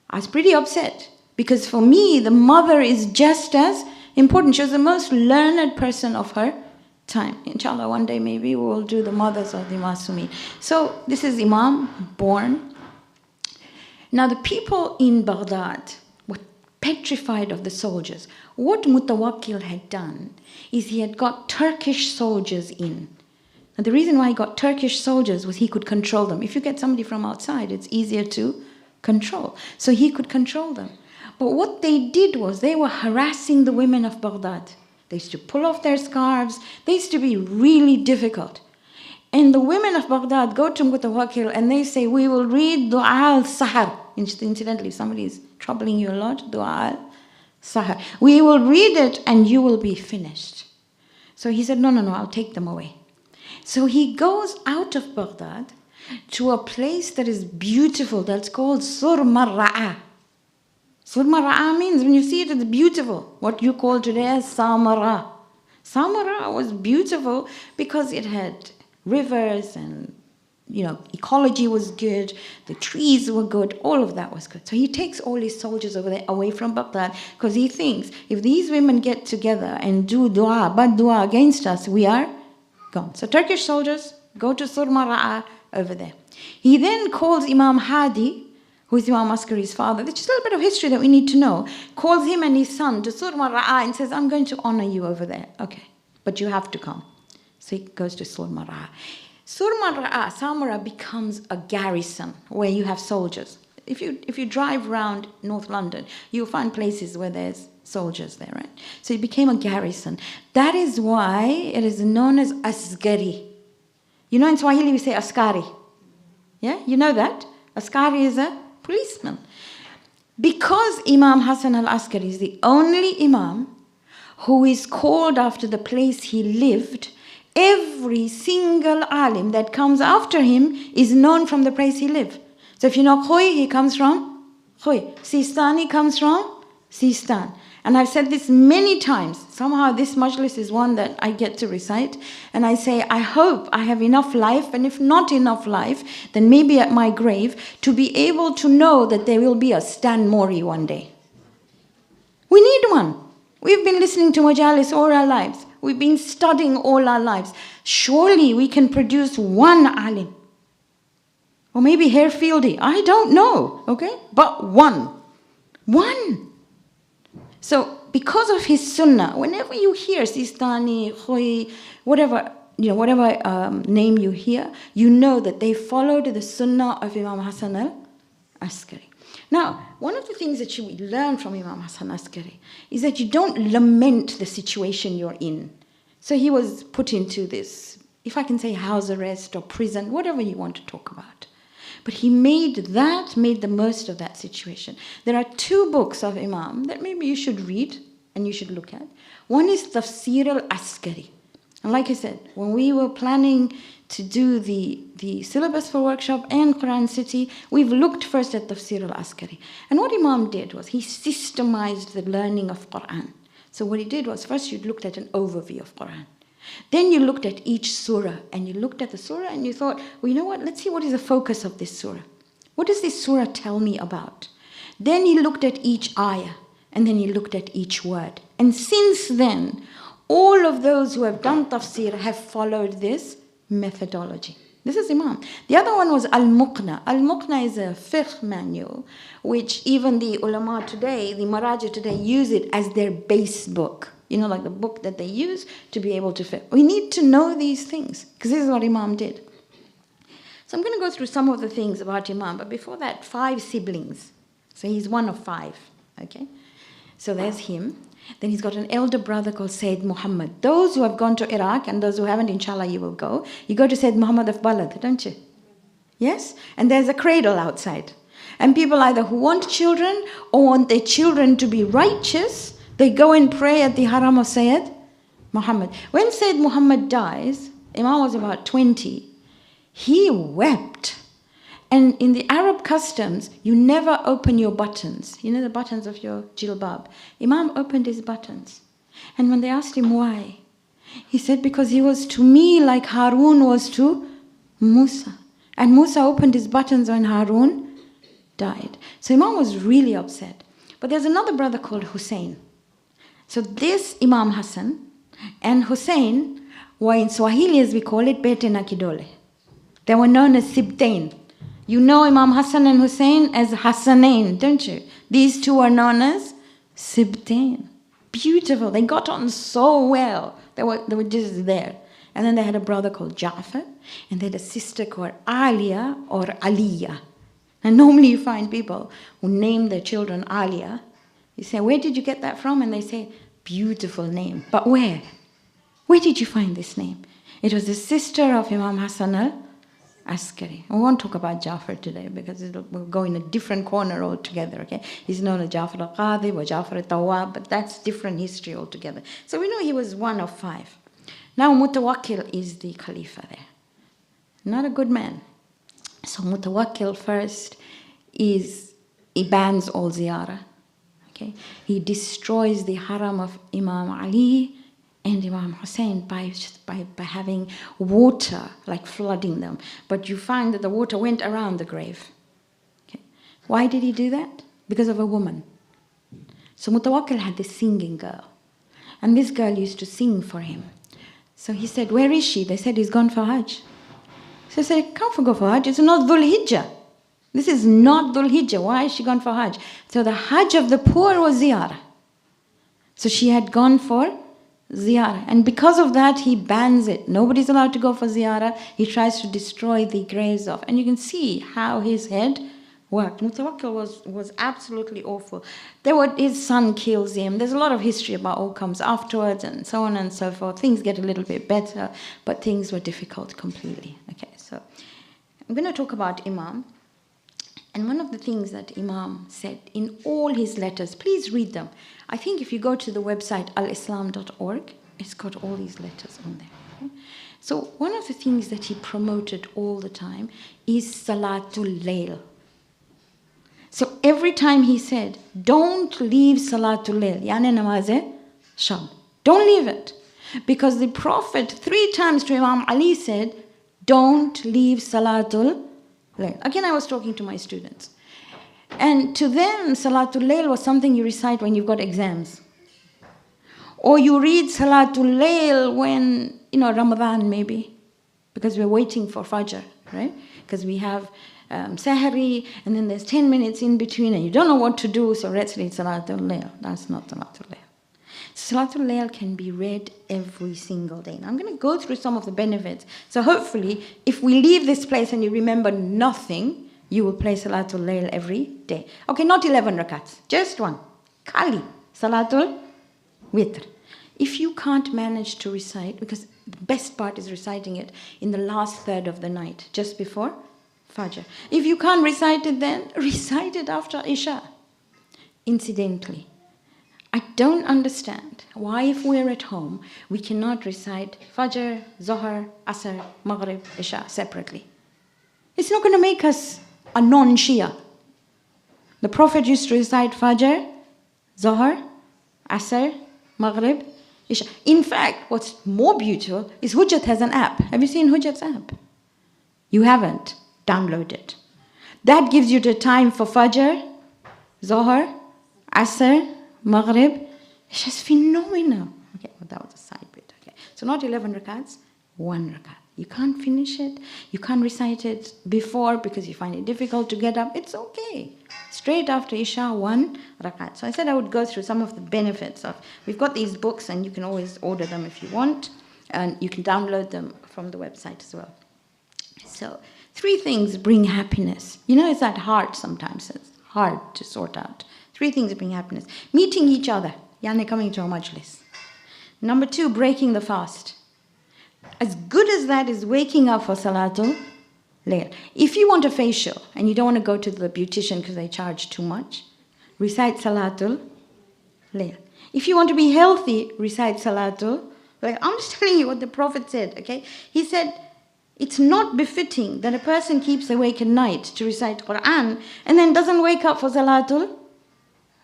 I was pretty upset, because for me, the mother is just as important. She was the most learned person of her time. Inshallah, one day maybe we'll do the mothers of the Masumin. So this is Imam, born. Now the people in Baghdad were petrified of the soldiers. What Mutawakkil had done is he had got Turkish soldiers in. And the reason why he got Turkish soldiers was he could control them. If you get somebody from outside, it's easier to control. So he could control them. But what they did was they were harassing the women of Baghdad. They used to pull off their scarves. They used to be really difficult. And the women of Baghdad go to Mutawakkil and they say, we will read Dua al-Sahar. Incidentally, if somebody is troubling you a lot, Dua al-Sahar. We will read it and you will be finished. So he said, no, I'll take them away. So he goes out of Baghdad to a place that is beautiful, that's called Surmarra'a. Surmarra'a means, when you see it, it's beautiful. What you call today as Samara. Samara was beautiful because it had rivers and, ecology was good, the trees were good, all of that was good. So he takes all his soldiers over there, away from Baghdad, because he thinks, if these women get together and do bad dua against us, we are gone. So Turkish soldiers go to Surmarra'a over there. He then calls Imam Hadi, who is Imam Askari's father. There's just a little bit of history that we need to know. Calls him and his son to Surmarra'a and says, I'm going to honor you over there. Okay, but you have to come. So he goes to Surmarra'a. Surmarra'a, Samara, becomes a garrison where you have soldiers. If you drive around North London, you'll find places where there's soldiers there, right? So it became a garrison. That is why it is known as Asgari. You know, in Swahili we say Askari. Yeah, you know that? Askari is a policeman. Because Imam Hassan al-Askari is the only Imam who is called after the place he lived, every single alim that comes after him is known from the place he lived. So if you know Khoy, he comes from Khoy. Sistani comes from Sistan. And I've said this many times. Somehow this majlis is one that I get to recite. And I say, I hope I have enough life, and if not enough life, then maybe at my grave, to be able to know that there will be a Stanmore one day. We need one. We've been listening to majalis all our lives. We've been studying all our lives. Surely we can produce one alim. Or maybe Harefieldy. I don't know, okay? But one. One. So, because of his sunnah, whenever you hear Sistani, Khoy, whatever, whatever name you hear, you know that they followed the sunnah of Imam Hassan al-Askari. Now, one of the things that you learn from Imam Hassan al-Askari is that you don't lament the situation you're in. So he was put into this, if I can say, house arrest or prison, whatever you want to talk about. But he made the most of that situation. There are 2 books of Imam that maybe you should read and you should look at. One is Tafsir al-Askari. And like I said, when we were planning to do the syllabus for workshop and Quran City, we've looked first at Tafsir al-Askari. And what Imam did was he systemized the learning of Quran. So what he did was first you looked at an overview of Quran. Then you looked at each surah, and you looked at the surah and you thought, well, you know what, let's see what is the focus of this surah. What does this surah tell me about? Then he looked at each ayah, and then he looked at each word. And since then, all of those who have done tafsir have followed this methodology. This is Imam. The other one was al-Muqna. Al-Muqna is a fiqh manual, which even the ulama today, the maraji today, use it as their base book. Like the book that they use to be able to fit. We need to know these things, because this is what Imam did. So I'm going to go through some of the things about Imam, but before that, 5 siblings. So he's one of 5, okay? So there's him. Then he's got an elder brother called Sayyid Muhammad. Those who have gone to Iraq, and those who haven't, inshallah, you will go. You go to Sayyid Muhammad of Balad, don't you? Yes? And there's a cradle outside. And people either who want children or want their children to be righteous, they go and pray at the haram of Sayyid Muhammad. When Sayyid Muhammad dies, Imam was about 20, he wept. And in the Arab customs, you never open your buttons. You know the buttons of your jilbab. Imam opened his buttons. And when they asked him why, he said, because he was to me like Harun was to Musa. And Musa opened his buttons when Harun died. So Imam was really upset. But there's another brother called Hussein. So this Imam Hassan and Hussein were in Swahili, as we call it, Bete na Kidole. They were known as Sibtain. You know Imam Hassan and Hussein as Hassanain, don't you? These 2 are known as Sibtain. Beautiful. They got on so well. They were just there. And then they had a brother called Ja'far, and they had a sister called Alia or Aliyah. And normally you find people who name their children Alia. You say, where did you get that from? And they say, beautiful name. But where? Where did you find this name? It was the sister of Imam Hassan al-Askari. We won't talk about Ja'far today because we'll go in a different corner altogether, okay? He's known as Ja'far al-Qadhi or Ja'far al-Tawwab, but that's different history altogether. So we know he was one of 5. Now Mutawakkil is the Khalifa there. Not a good man. So Mutawakkil first he bans all ziyarah. Okay. He destroys the haram of Imam Ali and Imam Hussein by having water, like flooding them. But you find that the water went around the grave. Okay. Why did he do that? Because of a woman. So Mutawakkil had this singing girl. And this girl used to sing for him. So he said, where is she? They said, he's gone for Hajj. So he said, can't go for Hajj. It's not Dhul Hijjah. This is not Dhul Hijjah. Why is she gone for Hajj? So the Hajj of the poor was ziyarah. So she had gone for ziyarah. And because of that, he bans it. Nobody's allowed to go for ziyarah. He tries to destroy the graves of. And you can see how his head worked. Mutawakkil was absolutely awful. His son kills him. There's a lot of history about what comes afterwards and so on and so forth. Things get a little bit better, but things were difficult completely. Okay, so I'm going to talk about Imam. And one of the things that Imam said in all his letters, please read them. I think if you go to the website alislam.org, it's got all these letters on there. Okay? So one of the things that he promoted all the time is Salatul Layl. So every time he said, don't leave Salatul Layl, yani namaz shab. Don't leave it. Because the Prophet 3 times to Imam Ali said, don't leave Salatul Layl. Again, I was talking to my students. And to them, Salatul Layl was something you recite when you've got exams. Or you read Salatul Layl when, Ramadan maybe. Because we're waiting for Fajr, right? Because we have Sahari, and then there's 10 minutes in between, and you don't know what to do, so let's read Salatul Layl. That's not Salatul Layl. Salatul Layl can be read every single day. Now I'm going to go through some of the benefits. So hopefully, if we leave this place and you remember nothing, you will pray Salatul Layl every day. Okay, not 11 rakats, just one. Kali, Salatul Witr. If you can't manage to recite, because the best part is reciting it in the last third of the night, just before Fajr. If you can't recite it then, recite it after Isha. Incidentally, I don't understand why if we're at home, we cannot recite Fajr, Zohar, Asr, Maghrib, Isha separately. It's not going to make us a non-Shia. The Prophet used to recite Fajr, Zohar, Asr, Maghrib, Isha. In fact, what's more beautiful is Hujjat has an app. Have you seen Hujjat's app? You haven't. Download it. That gives you the time for Fajr, Zohar, Asr, Maghrib. It's just phenomenal. Okay, well, that was a side bit. Okay, so not 11 rakats, 1 rakat. You can't finish it. You can't recite it before because you find it difficult to get up. It's okay. Straight after Isha, 1 rakat. So I said I would go through some of the benefits of. We've got these books, and you can always order them if you want, and you can download them from the website as well. So 3 things bring happiness. You know, it's that hard sometimes. It's hard to sort out. 3 things bring happiness. Meeting each other. Yani coming to a majlis. Number 2, breaking the fast. As good as that is waking up for Salatul Layl. If you want a facial and you don't want to go to the beautician because they charge too much, recite Salatul Layl. If you want to be healthy, recite Salatul Layl. I'm just telling you what the Prophet said, okay? He said, it's not befitting that a person keeps awake at night to recite Quran and then doesn't wake up for Salatul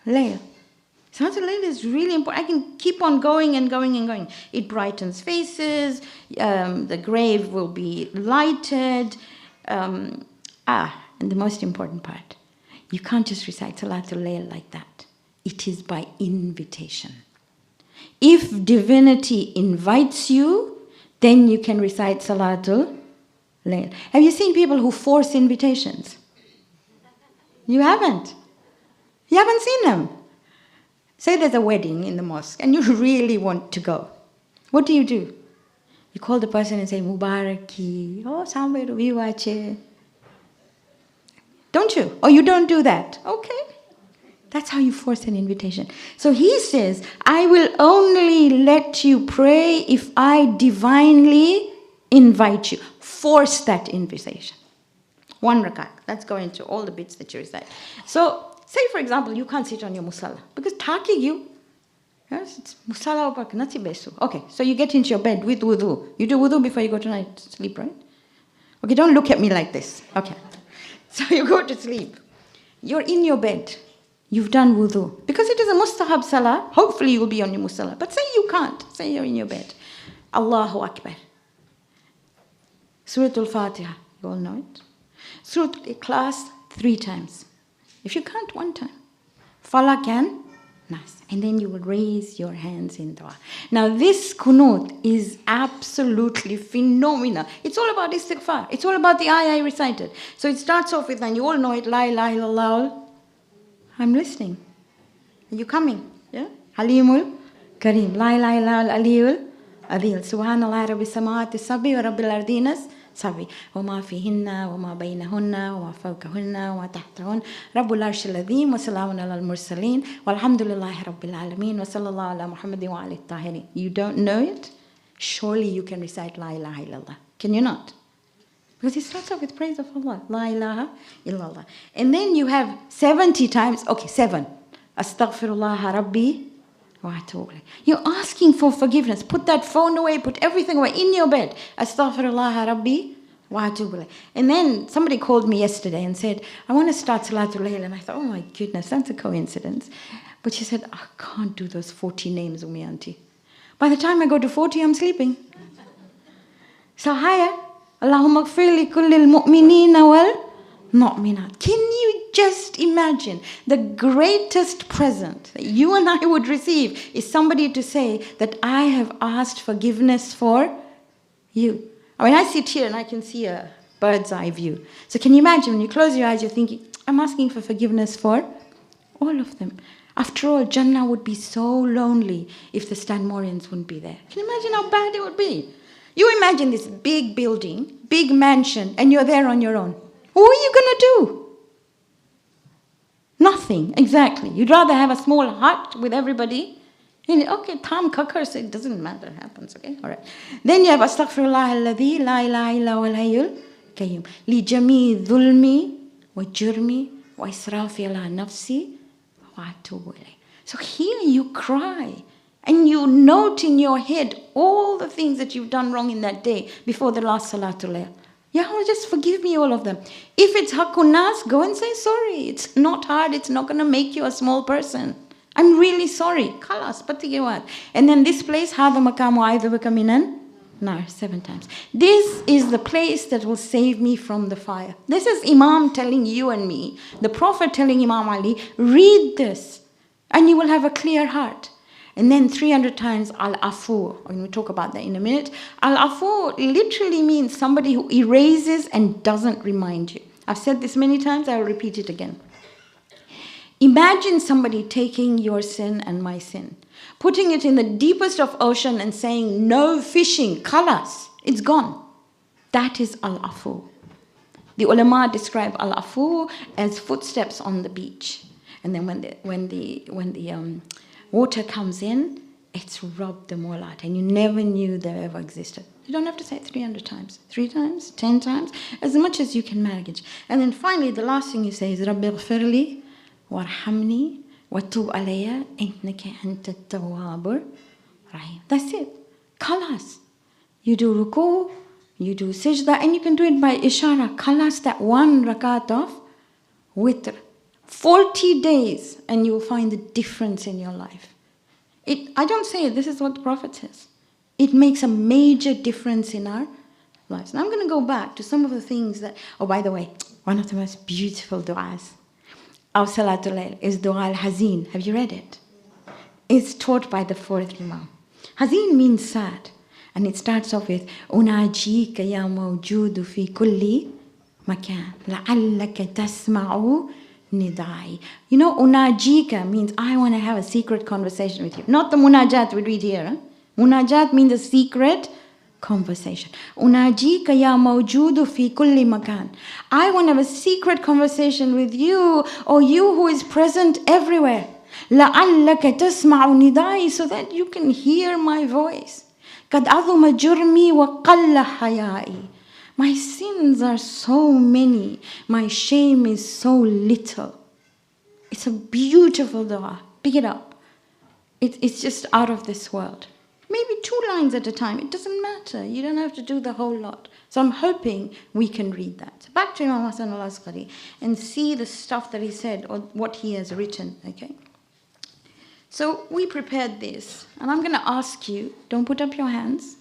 Layl. Salatul Layl is really important. I can keep on going and going and going. It brightens faces, the grave will be lighted. And the most important part, you can't just recite Salatul Layl like that. It is by invitation. If divinity invites you, then you can recite Salatul Layl. Have you seen people who force invitations? You haven't? You haven't seen them? Say there's a wedding in the mosque and you really want to go. What do? You call the person and say, Mubaraki, oh, sambe rubi wache. Don't you? Or you don't do that. Okay. That's how you force an invitation. So he says, I will only let you pray if I divinely invite you. Force that invitation. 1 rakat. Let's go into all the bits that you recite. So, say, for example, you can't sit on your musalla because taki you. Yes, it's musalla or nati besu. Okay, so you get into your bed with wudu. You do wudu before you go to night sleep, right? Okay, don't look at me like this. Okay. So you go to sleep. You're in your bed. You've done wudu. Because it is a mustahab salah, hopefully you will be on your musalla. But say you can't. Say you're in your bed. Allahu Akbar. Surah Al-Fatiha. You all know it. Surah Al-Ikhlas 3 times. If you can't, 1 time. Falaq and Nas. And then you will raise your hands in dua. Now this kunut is absolutely phenomenal. It's all about istighfar. It's all about the ayah I recited. So it starts off with, and you all know it, La ilaha illallah. I'm listening. Are you coming? Yeah? Halimul Kareem. La ilaha illallah aliyul adil. Subhanallah rabbi samawati sabbi wa rabbil ardinas sabbi. Wa ma fihinna wa ma baynahunna wa ma fawkahunna wa ma tahtahunna. Rabbul arshil azim wa salamun ala al-mursaleen. Walhamdulillahi rabbil alameen wa sallallahu ala Muhammadin wa alihi tahirin. You don't know it? Surely you can recite La ilaha illallah. Can you not? Because it starts off with praise of Allah. La ilaha illallah. And then you have 70 times, okay, 7. Astaghfirullah Rabbi wa atubu ilayh. You're asking for forgiveness. Put that phone away, put everything away in your bed. Astaghfirullah Rabbi wa atubu ilayh. And then somebody called me yesterday and said, I want to start Salatul Layl. And I thought, oh my goodness, that's a coincidence. But she said, I can't do those 40 names, Ummi auntie. By the time I go to 40, I'm sleeping. So higher. Allahumma gfir li kullil mu'minina wal mu'minat. Can you just imagine the greatest present that you and I would receive is somebody to say that I have asked forgiveness for you. I mean, I sit here and I can see a bird's eye view. So can you imagine when you close your eyes, you're thinking, I'm asking for forgiveness for all of them. After all, Jannah would be so lonely if the Stanmorians wouldn't be there. Can you imagine how bad it would be? You imagine this big building, big mansion, and you're there on your own. What are you going to do? Nothing, exactly. You'd rather have a small hut with everybody. And, okay, Tom Kakar said, it doesn't matter, it happens, okay? All right. Then you have Astaghfirullah alladhi la ilaha illa wal hayyul qayyum li jami dhulmi wa jurmi wa israfi ala nafsi wa atubu ilayh. So here you cry and you note in your head all the things that you've done wrong in that day before the last Salatul Layl. Ya Allah, just forgive me all of them. If it's Haqqun Nas, go and say sorry. It's not hard. It's not going to make you a small person. I'm really sorry. Khalas, patigewat. And then this place, Hada maqamu aidhubuka minan nar, 7 times. This is the place that will save me from the fire. This is Imam telling you and me, the Prophet telling Imam Ali, read this and you will have a clear heart. And then 300 times al-afu, and we'll talk about that in a minute. Al-afu literally means somebody who erases and doesn't remind you. I've said this many times, I'll repeat it again. Imagine somebody taking your sin and my sin, putting it in the deepest of ocean and saying, no fishing, khalas, it's gone. That is al-afu. The ulama describe al-afu as footsteps on the beach. And then when the water comes in, it's rubbed them all out. And you never knew they ever existed. You don't have to say it 300 times. 3 times, 10 times, as much as you can manage. And then finally, the last thing you say is, Rabbi ghfirli warhamni watub alayya innaka anta at-tawwabur rahim. That's it. Khalas. You do ruku, you do sajda, and you can do it by ishara. Khalas, that 1 rakat of witr. 40 days and you will find the difference in your life. I don't say it, this is what the Prophet says. It makes a major difference in our lives. Now I'm going to go back to some of the things that, oh, by the way, one of the most beautiful du'as of Salatul Layl is Dua al-Hazin. Have you read it? It's taught by the 4th Imam. Hazin means sad. And it starts off with, Unajika ya mawjudu fi kulli makan, la'allaka tasma'u nidai. You know, unajika means I want to have a secret conversation with you. Not the munajat we read here. Huh? Munajat means a secret conversation. Unajika ya mawjudu fi kulli makan. I want to have a secret conversation with you, or you who is present everywhere. لَعَلَّكَ تَسْمَعُ نِدَائِ, so that you can hear my voice. قَدْ أَظُمَ جُرْمِي وَقَلَّ حَيَائِي. My sins are so many. My shame is so little. It's a beautiful dua. Pick it up. It's just out of this world. Maybe 2 lines at a time. It doesn't matter. You don't have to do the whole lot. So I'm hoping we can read that. Back to Imam Hassan al-Askari and see the stuff that he said or what he has written. Okay. So we prepared this. And I'm going to ask you, don't put up your hands.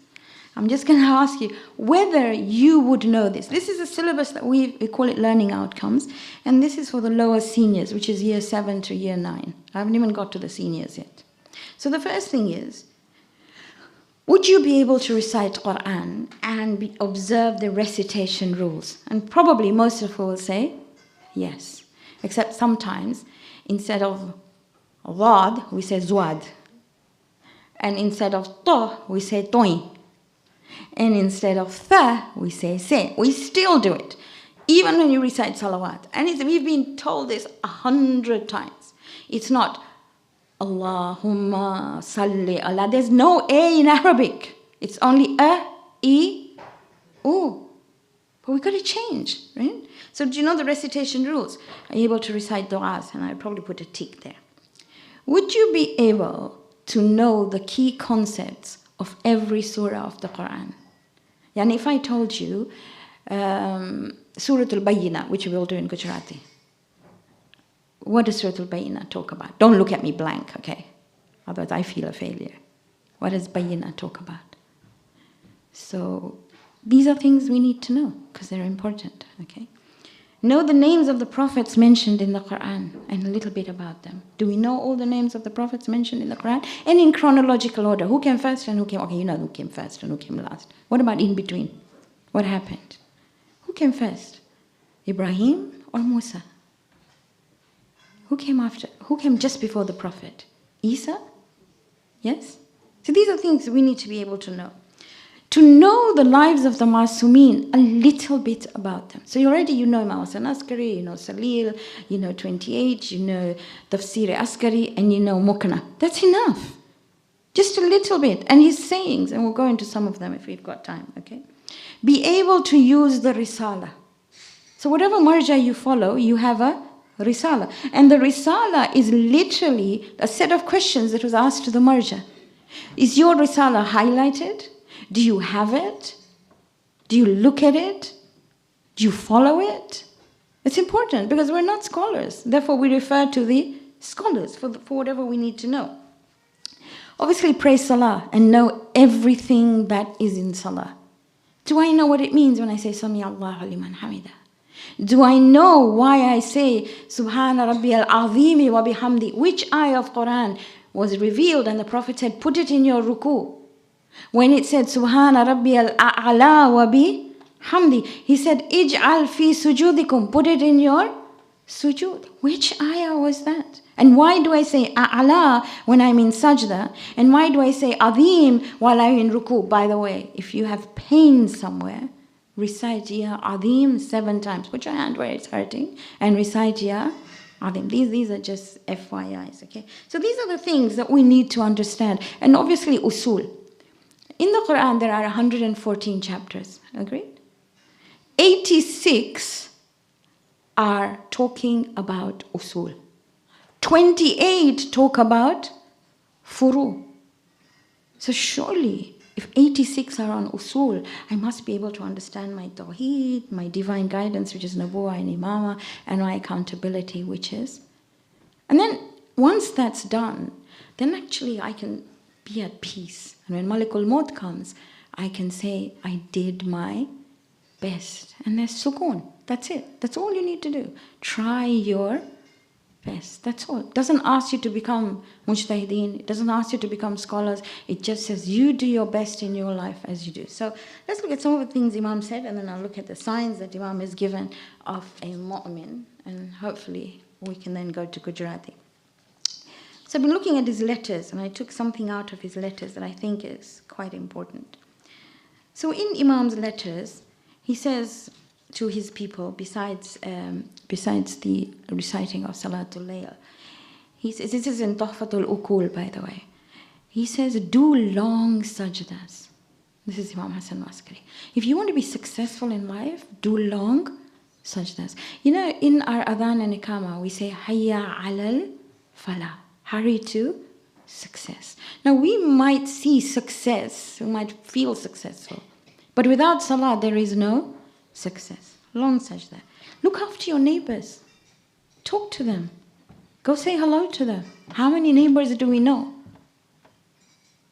I'm just going to ask you whether you would know this. This is a syllabus that we call it learning outcomes. And this is for the lower seniors, which is year 7 to year 9. I haven't even got to the seniors yet. So the first thing is, would you be able to recite Quran and observe the recitation rules? And probably most of you will say yes. Except sometimes, instead of Wad, we say Zwad. And instead of To, we say Toin. And instead of Tha, we say Se. We still do it. Even when you recite Salawat. And we've been told this 100 times. It's not Allahumma salli ala. There's no A in Arabic. It's only A, E, U. But we've got to change, right? So do you know the recitation rules? Are you able to recite du'as? And I'll probably put a tick there. Would you be able to know the key concepts of every surah of the Quran? Yani if I told you Surah Al-Bayyinah, which we will do in Gujarati, what does Surah Al-Bayyinah talk about? Don't look at me blank, okay? Otherwise I feel a failure. What does Bayyinah talk about? So these are things we need to know because they're important, okay? Know the names of the prophets mentioned in the Quran and a little bit about them. Do we know all the names of the prophets mentioned in the Quran? And in chronological order. Who came first and who came... Okay, you know who came first and who came last. What about in between? What happened? Who came first? Ibrahim or Musa? Who came after? Who came just before the Prophet? Isa? Yes? So these are things we need to be able to know. To know the lives of the Masumeen, a little bit about them. So already you know Imam al-Askari, you know Salil, you know 28, you know Tafsir Askari, and you know Mukna. That's enough. Just a little bit. And his sayings, and we'll go into some of them if we've got time, okay? Be able to use the Risala. So whatever marja you follow, you have a Risala. And the Risala is literally a set of questions that was asked to the marja. Is your Risala highlighted? Do you have it? Do you look at it? Do you follow it? It's important because we're not scholars. Therefore, we refer to the scholars for whatever we need to know. Obviously, pray Salah and know everything that is in Salah. Do I know what it means when I say Sami Allahu liman hamida? Do I know why I say Subhana Rabbi al-Azimi wa bihamdi? Which ayah of Quran was revealed and the Prophet said, put it in your ruku? When it said Subhana Rabbi al-A'la wa bihamdi, he said, Ij'al fi sujudikum, put it in your sujud. Which ayah was that? And why do I say A'la when I'm in sajda? And why do I say Azim while I'm in ruku? By the way, if you have pain somewhere, recite Ya Azim 7 times. Put your hand where it's hurting and recite Ya Azim. These are just FYIs, okay? So these are the things that we need to understand. And obviously usul. In the Quran, there are 114 chapters, agreed? 86 are talking about usul. 28 talk about furu. So surely, if 86 are on usul, I must be able to understand my tawheed, my divine guidance, which is nabuwa and imama, and my accountability, which is. And then, once that's done, then actually I can be at peace. And when Malikul Maut comes, I can say, I did my best. And there's sukoon. That's it. That's all you need to do. Try your best. That's all. It doesn't ask you to become mujtahideen. It doesn't ask you to become scholars. It just says you do your best in your life as you do. So let's look at some of the things Imam said, and then I'll look at the signs that Imam has given of a mu'min. And hopefully we can then go to Gujarati. So I've been looking at his letters, and I took something out of his letters that I think is quite important. So in Imam's letters, he says to his people, besides the reciting of Salatul Layl, he says, this is in Tuhfatul Ukul, by the way. He says, do long sajdas. This is Imam Hassan al-Askari. If you want to be successful in life, do long sajdas. You know, in our adhan and iqama, we say, Hayya alal falah. Hurry to success. Now, we might see success, we might feel successful, but without salah, there is no success. Long sajda. Look after your neighbors. Talk to them. Go say hello to them. How many neighbors do we know?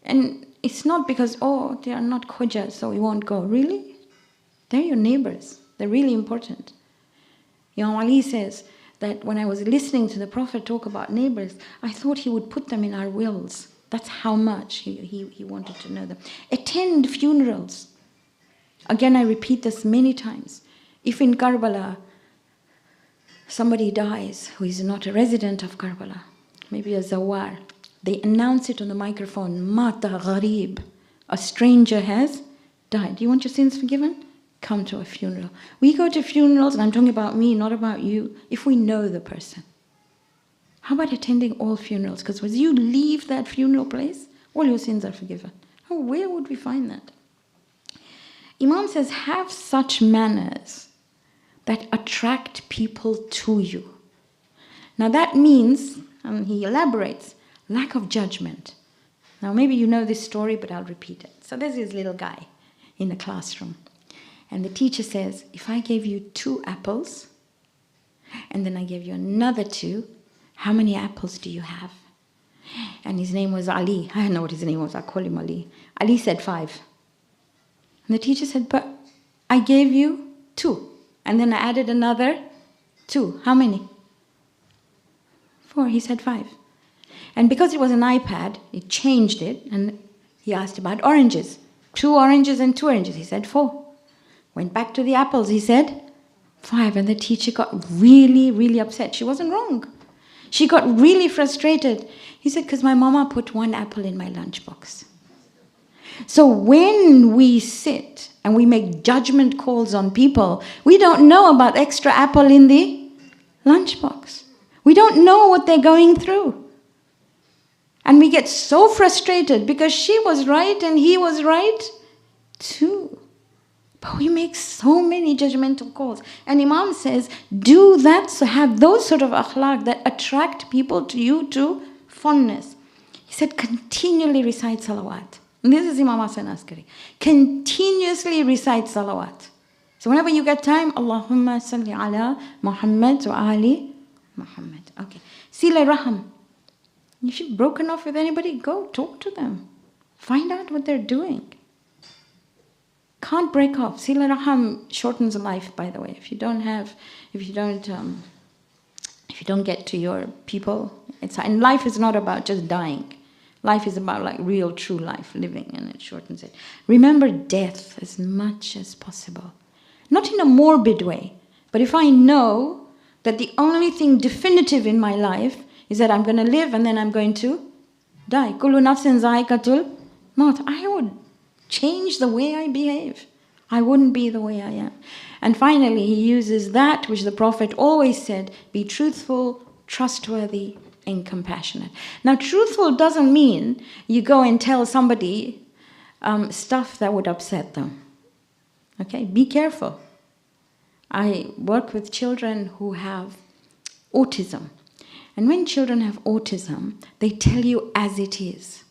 And it's not because, oh, they are not khojas, so we won't go. Really? They're your neighbors. They're really important. Imam Ali says that when I was listening to the Prophet talk about neighbors, I thought he would put them in our wills. That's how much he wanted to know them. Attend funerals. Again, I repeat this many times. If in Karbala somebody dies who is not a resident of Karbala, maybe a zawar, they announce it on the microphone, Mata Gharib, a stranger has died. Do you want your sins forgiven? Come to a funeral. We go to funerals, and I'm talking about me, not about you, if we know the person. How about attending all funerals? Because when you leave that funeral place, all your sins are forgiven. Oh, where would we find that? Imam says, have such manners that attract people to you. Now that means, and he elaborates, lack of judgment. Now maybe you know this story, but I'll repeat it. So there's this little guy in the classroom. And the teacher says, if I gave you 2 apples, and then I gave you another 2, how many apples do you have? And his name was Ali. I don't know what his name was. I call him Ali. Ali said 5. And the teacher said, but I gave you 2. And then I added another 2. How many? 4. He said 5. And because it was an iPad, it changed it. And he asked about oranges. 2 oranges and 2 oranges. He said 4. Went back to the apples, he said 5. And the teacher got really, really upset. She wasn't wrong. She got really frustrated. He said, because my mama put 1 apple in my lunchbox. So when we sit and we make judgment calls on people, we don't know about extra apple in the lunchbox. We don't know what they're going through. And we get so frustrated because she was right and he was right too. But we make so many judgmental calls. And Imam says, do that, so have those sort of akhlaq that attract people to you to fondness. He said, continually recite salawat. And this is Imam Hassan al-Askari. Continuously recite salawat. So whenever you get time, Allahumma salli ala Muhammad wa ali Muhammad. Okay. Sila raham. If you've broken off with anybody, go talk to them. Find out what they're doing. Can't break off. Sila raham shortens life, by the way. If you don't get to your people, and life is not about just dying. Life is about like real, true life, living, and it shortens it. Remember death as much as possible. Not in a morbid way, but if I know that the only thing definitive in my life is that I'm going to live and then I'm going to die. Kullu nafsin za'iqatul maut. I would change the way I behave. I wouldn't be the way I am. And finally, he uses that which the Prophet always said, be truthful, trustworthy, and compassionate. Now, truthful doesn't mean you go and tell somebody stuff that would upset them. Okay, be careful. I work with children who have autism. And when children have autism, they tell you as it is.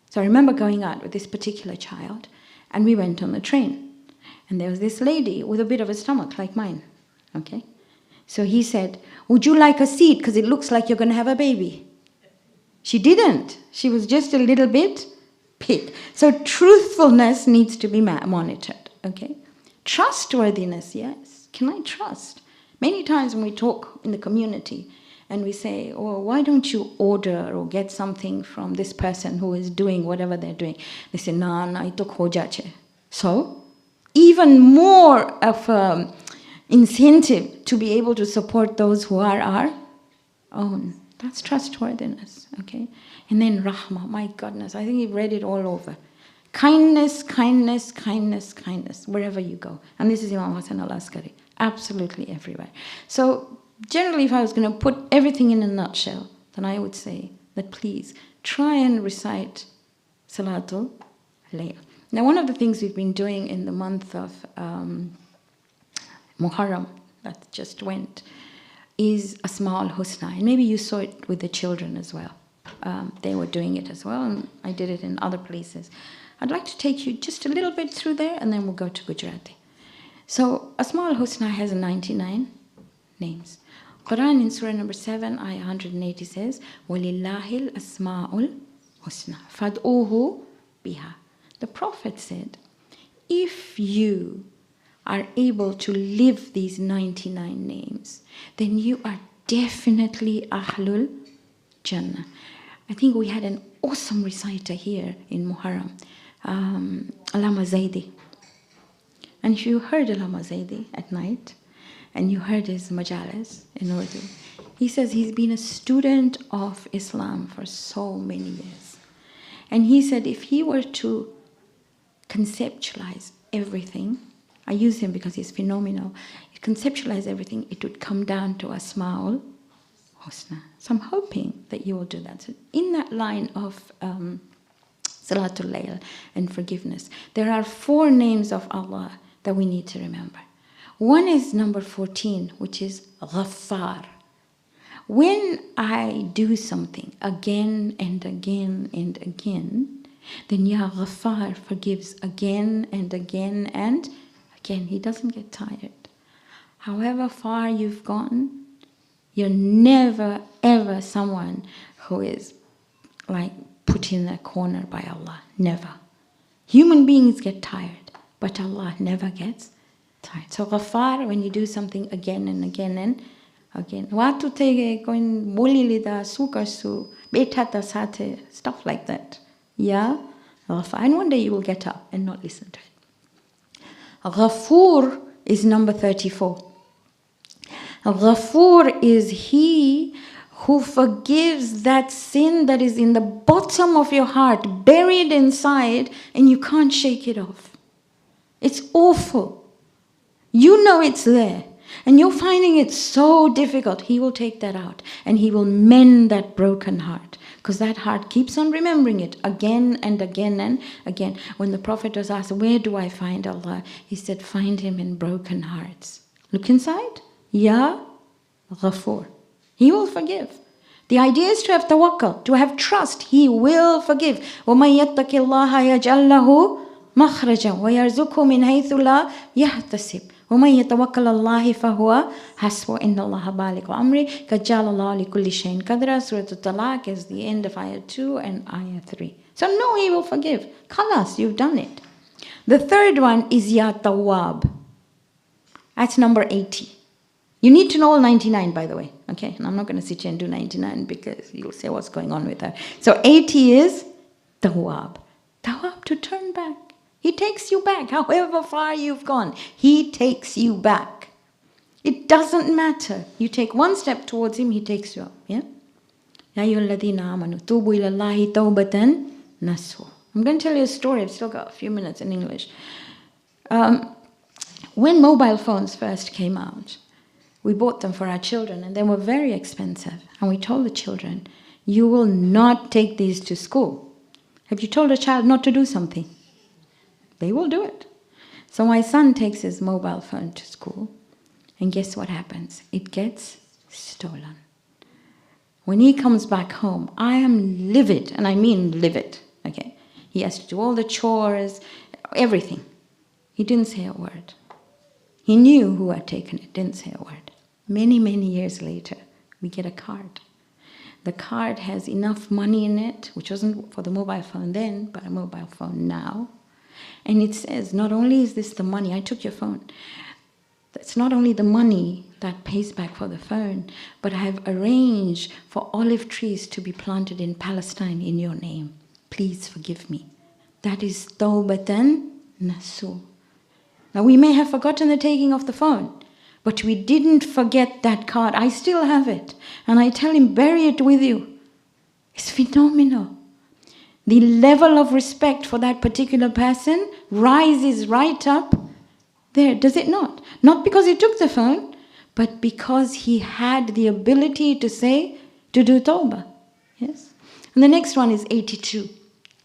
So I remember going out with this particular child, and we went on the train. And there was this lady with a bit of a stomach like mine. Okay? So he said, would you like a seat? Because it looks like you're going to have a baby. She didn't. She was just a little bit big. So truthfulness needs to be monitored. Okay? Trustworthiness, yes. Can I trust? Many times when we talk in the community and we say, oh, why don't you order or get something from this person who is doing whatever they're doing? They say, na, ito kho jache. So, even more of incentive to be able to support those who are our own. That's trustworthiness, okay? And then rahmah, my goodness, I think you've read it all over. Kindness, kindness, kindness, kindness, wherever you go. And this is Imam Hassan al-Askari, absolutely everywhere. So generally, if I was going to put everything in a nutshell, then I would say that please try and recite Salatul Layl. Now, one of the things we've been doing in the month of Muharram that just went is Asma al-Husna. And maybe you saw it with the children as well. They were doing it as well, and I did it in other places. I'd like to take you just a little bit through there, and then we'll go to Gujarati. So, Asma al-Husna has 99 names. Quran in Surah number 7, ayah 180 says, وَلِلَّهِ الْأَسْمَاءُ الْحُسْنَى فَادْعُوهُ بِهَا. The Prophet said, if you are able to live these 99 names, then you are definitely Ahlul Jannah. I think we had an awesome reciter here in Muharram, Allama Zaidi. And if you heard Allama Zaidi at night, and you heard his majalis in Urdu, he says he's been a student of Islam for so many years. And he said if he were to conceptualize everything, I use him because he's phenomenal, conceptualize everything, it would come down to Asma'ul Husna. So I'm hoping that you will do that. So in that line of Salatul Layl and forgiveness, there are 4 names of Allah that we need to remember. One is number 14, which is Ghaffar. When I do something again and again and again, then Ya Ghaffar forgives again and again and again. He doesn't get tired. However far you've gone, you're never ever someone who is like put in a corner by Allah. Never. Human beings get tired, but Allah never gets tired. So Ghaffar, when you do something again and again and again. Watu tege koin boli lida sukarsu betata sate, stuff like that. Yeah, Ghaffar. And one day you will get up and not listen to it. Ghafoor is number 34. Ghafoor is he who forgives that sin that is in the bottom of your heart, buried inside, and you can't shake it off. It's awful. You know it's there, and you're finding it so difficult. He will take that out, and he will mend that broken heart, because that heart keeps on remembering it again and again and again. When the Prophet was asked, where do I find Allah? He said, find him in broken hearts. Look inside. Ya Ghafoor. He will forgive. The idea is to have tawakkul, to have trust. He will forgive. وَمَن يَتَّقِ اللَّهَ يَجْعَلْ لَهُ مَخْرَجًا وَيَرْزُقْهُ مِنْ حَيْثُ لَا يَحْتَسِبُ وَمَن يَتَوَكَّلْ عَلَى اللَّهِ فَهُوَ حَسْبُهُ إِنَّ اللَّهَ بَالِغُ أَمْرِهِ قَدْ جَعَلَ اللَّهُ لِكُلِّ شَيْءٍ قَدْرًا. Surah Al-Talaq is the end of ayah 2 and ayah 3. So no, he will forgive. Khalas, you've done it. The third one is Ya Tawwab. That's number 80. You need to know all 99, by the way. Okay, and I'm not going to sit here and do 99 because you'll say what's going on with her. So 80 is Tawwab. Tawwab, to turn back. He takes you back, however far you've gone. He takes you back. It doesn't matter. You take one step towards him, he takes you up. Yeah? Ya ayyuhalladhina amanu tubu ila Allahi tawbatan nasuha. I'm going to tell you a story. I've still got a few minutes in English. When mobile phones first came out, we bought them for our children, and they were very expensive. And we told the children, you will not take these to school. Have you told a child not to do something? They will do it. So my son takes his mobile phone to school, and guess what happens? It gets stolen. When he comes back home, I am livid, and I mean livid. Okay, he has to do all the chores, everything. He didn't say a word. He knew who had taken it, didn't say a word. Many, many years later, we get a card. The card has enough money in it, which wasn't for the mobile phone then, but a mobile phone now. And it says, not only is this the money, I took your phone. It's not only the money that pays back for the phone, but I have arranged for olive trees to be planted in Palestine in your name. Please forgive me. That is Tawbatan Nasuha. Now we may have forgotten the taking of the phone, but we didn't forget that card. I still have it. And I tell him, bury it with you. It's phenomenal. The level of respect for that particular person rises right up there, does it not? Not because he took the phone, but because he had the ability to say, to do tawbah. Yes? And the next one is 82.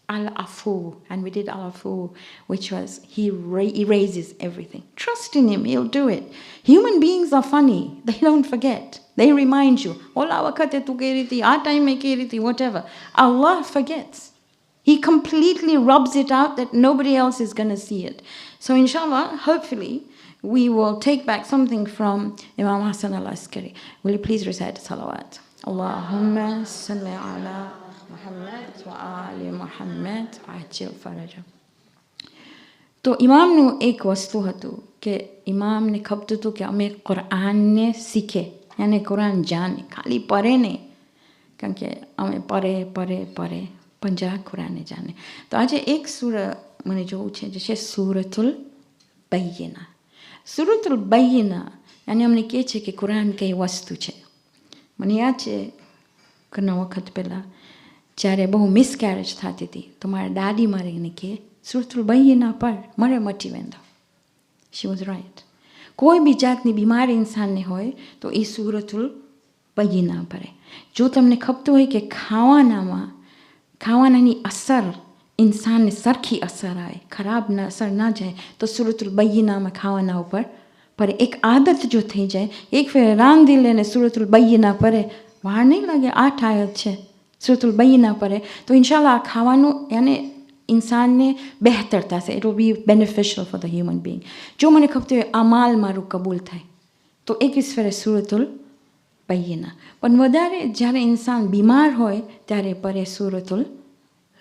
Al-Afu. And we did Al-Afu, which was he erases everything. Trust in him, he'll do it. Human beings are funny. They don't forget. They remind you, whatever. Allah forgets. He completely rubs it out that nobody else is going to see it. So inshallah, hopefully, we will take back something from Imam Hassan al-Askari. Will you please recite salawat? Allahumma salli ala Muhammad wa ali Muhammad ajil faraja. તો ઇમામનું એક વસ્તુ હતું કે ઇમામને ખપતું હતું કે અમે કુરાનને શીખે અને કુરાન જાણે, ખાલી પરે નહીં, કારણ કે અમે પરે 50 કુરાને જાણે. તો આજે એક સૂરા મને જોવું છે જે છે સૂરતુલ બૈયિના. સૂરતુલ બૈયિના અને અમને કહે છે કે કુરાન કઈ વસ્તુ છે. મને યાદ છે ઘણા વખત પહેલાં જ્યારે બહુ મિસકેરેજ થતી હતી તો મારા દાદી મારે એને કહે સૂરતુલ બૈયિના પર મરે મટી વેંદો. She was right. કોઈ બી જાતની બીમારી ઇન્સાનને હોય તો એ સૂરતુલ બૈયિના પરે. જો તમને ખપતું હોય કે ખાવાનાની અસર ઇન્સાનને સરખી અસર આવે, ખરાબ અસર ના જાય, તો સૂરતુલ બૈયિનામાં ખાવાના ઉપર પર એક આદત જો થઈ જાય, એક ફેર રાંધી લેને સૂરતુલ બૈયિના પરે, વાર નહીં લાગે, 8 આયત છે સૂરતુલ બૈયિના પરે, તો ઇન્શાલ્લાહ આ ખાવાનું યાને ઇન્સાનને બહેતર થશે. It will be beneficial for the human being. જો મને ખપતું હોય અમાલ મારું કબૂલ થાય તો 21 ફેરે સૂરતુલ બૈયિના. પણ વધારે જ્યારે ઇન્સાન બીમાર હોય ત્યારે પરે સૂરતુલ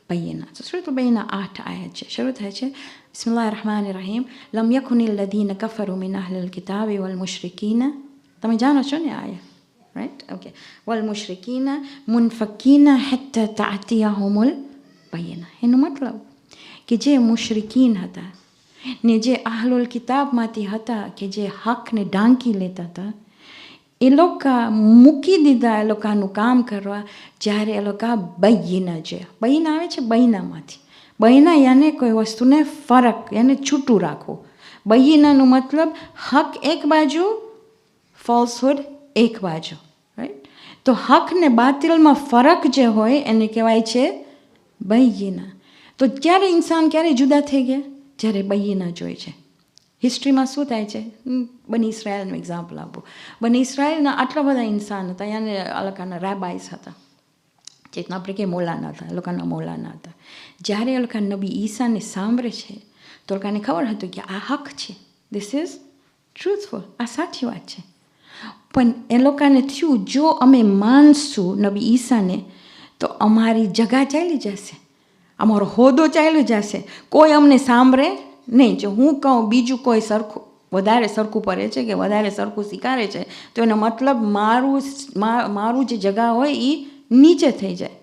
બૈયિના. તો સૂરતુલ બૈયિના 8 આયત છે. શરૂ થાય છે બિસ્મિલ્લાહિર રહેમાનિર રહીમ. લમ યકુનિલ લદીના કફરુ મિન અહલિલ કિતાબી વલ મુશરિકીના. તમે જાણો છો ને આયત, રાઈટ? ઓકે. વલ મુશરિકીના મુનફકીના હત્તા તાતિયાહુમુલ બૈયિના. એનો મતલબ કે જે મુશરિકીન હતા ને જે અહલુલ કિતાબમાંથી હતા કે જે હકને ઢાંકી લેતા હતા, એ લોકો મૂકી દીધા એ લોકોનું કામ કરવા જ્યારે એ લોકો બૈના જોયા. બૈના આવે છે બૈનામાંથી. બૈના યાને કોઈ વસ્તુને ફરક યાને છૂટું રાખવું. બૈનાનું મતલબ હક એક બાજુ, ફોલ્સહુડ એક બાજુ, રાઈટ. તો હક ને બાતિલમાં ફરક જે હોય એને કહેવાય છે બૈના. તો ક્યારે ઇન્સાન ક્યારે જુદા થઈ ગયા? જ્યારે બૈના જોઈ છે. હિસ્ટ્રીમાં શું થાય છે? બની ઇસરાયલનું એક્ઝામ્પલ આપું. બની ઇસરાયલના આટલા બધા ઇન્સાન હતા, યાને આ લોકોના રેબાઈસ હતા, જેટલા આપણે કે મૌલાના હતા, એ લોકોના મૌલાના હતા. જ્યારે એ લોકો નબી ઈસાને સાંભળે છે તો લોકોને ખબર હતું કે આ હક છે, ધીસ ઇઝ ટ્રુથફુલ, આ સાચી વાત છે. પણ એ લોકોને થયું જો અમે માનશું નબી ઈસાને તો અમારી જગા ચાલી જશે, અમારો હોદ્દો ચાલ્યો જશે, કોઈ અમને સાંભળે નહીં. જો હું કહું બીજું કોઈ સરખું વધારે સરખું પડે છે કે વધારે સરખું સ્વીકારે છે તો એનો મતલબ મારું જે જગા હોય એ નીચે થઈ જાય.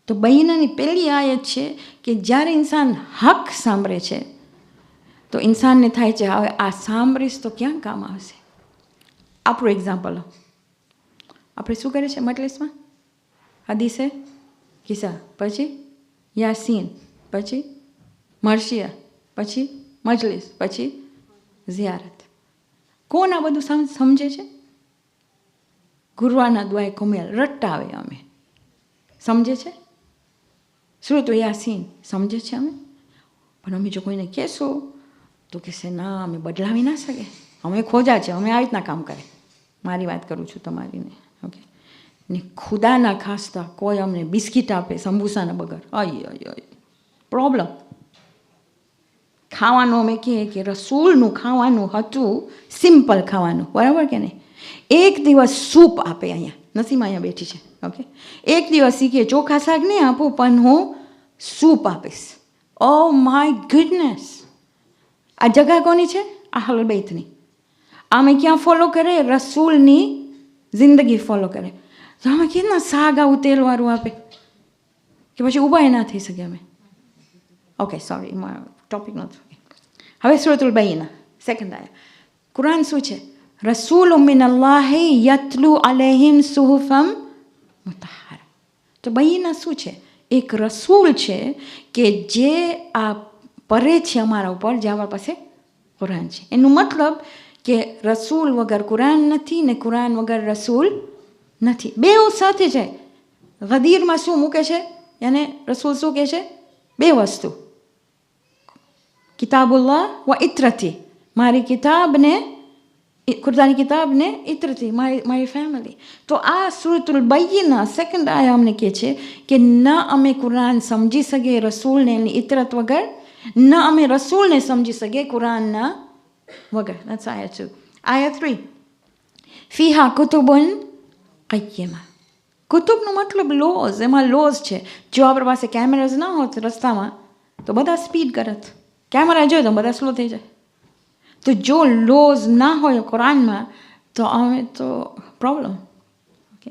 તો બૈનાની પહેલી આયત છે કે જ્યારે ઇન્સાન હક સાંભળે છે તો ઇન્સાનને થાય છે હવે આ સાંભળીશ તો ક્યાં કામ આવશે. આપણું એક્ઝામ્પલ આપણે શું કરે છે મજલિસમાં? હદીસે કિસ્સા, પછી યાસીન, પછી મરશિયા, પછી મજલિસ, પછી ઝિયારત. કોણ આ બધું સમજે છે? ગુરવાના દુઆએ કુમેલ રટ્ટાવે અમે સમજે છે. સુરત યાસીન સમજે છે અમે. પણ અમે જો કોઈને કહેશું તો કહેશે ના અમે બદલાવી ના શકે, અમે ખોજા છે, અમે આવી રીતના કામ કરે. મારી વાત કરું છું તમારી ને, ઓકે. ને ખુદાના ખાસ્તા કોઈ અમને બિસ્કિટ આપે સંબુસાના બગર, અય પ્રોબ્લેમ. ખાવાનું અમે કહીએ કે રસૂલનું ખાવાનું હતું સિમ્પલ ખાવાનું, બરાબર કે નહીં? એક દિવસ સૂપ આપે, અહીંયા નસીમાં અહીંયા બેઠી છે, ઓકે. એક દિવસ એ કે ચોખા શાક નહીં આપું પણ હું સૂપ આપીશ. Oh my goodness! આ જગા કોની છે? અહલ બૈતની. અમે ક્યાં ફોલો કરે? રસૂલની જિંદગી ફોલો કરે. તો અમે કેટલા શાક આવું તેલવાળું આપે કે પછી ઊભા ના થઈ શકે અમે. ઓકે, સોરી, ટોપિક નથી. હવે સૂરતુલ બૈના સેકન્ડ આયા. કુરાન શું છે? રસૂલુમ મિનલ્લાહી યતલુ અલૈહિમ સુહુફમ મુતહહરા. તો બૈના શું છે? એક રસૂલ છે કે જે આ પરે છે અમારા ઉપર, જે અમારા પાસે કુરાન છે. એનું મતલબ કે રસૂલ વગર કુરાન નથી ને કુરાન વગર રસૂલ નથી. બે સાથે છે. ગદીરમાં શું મૂકે છે? યાને રસૂલ શું કહે છે? બે વસ્તુ, કિતાબુલ્લાહ વ ઇત્રતી, મારી કિતાબને, ખુદાની કિતાબને ઇત્રતી, મારી ફેમિલી. તો આ સૂરતુલ બૈના સેકન્ડ આયા અમને કહે છે કે ન અમે કુરાન સમજી શકીએ રસૂલને એની ઇતરત વગર, ન અમે રસૂલને સમજી શકીએ કુરાનના વગર. That's ayah 2. Ayah 3. ફીહા કુતુબુન કય્યમા. કુતુબનો મતલબ લોઝ, એમાં લોઝ છે. જો આપણી પાસે કેમેરાઝ ના હોત રસ્તામાં તો બધા સ્પીડ કરત, કેમેરા જોઈએ તો બધા સ્લો થઈ જાય. તો જો લોઝ ના હોય કુરાનમાં તો અમે તો પ્રોબ્લેમ. ઓકે.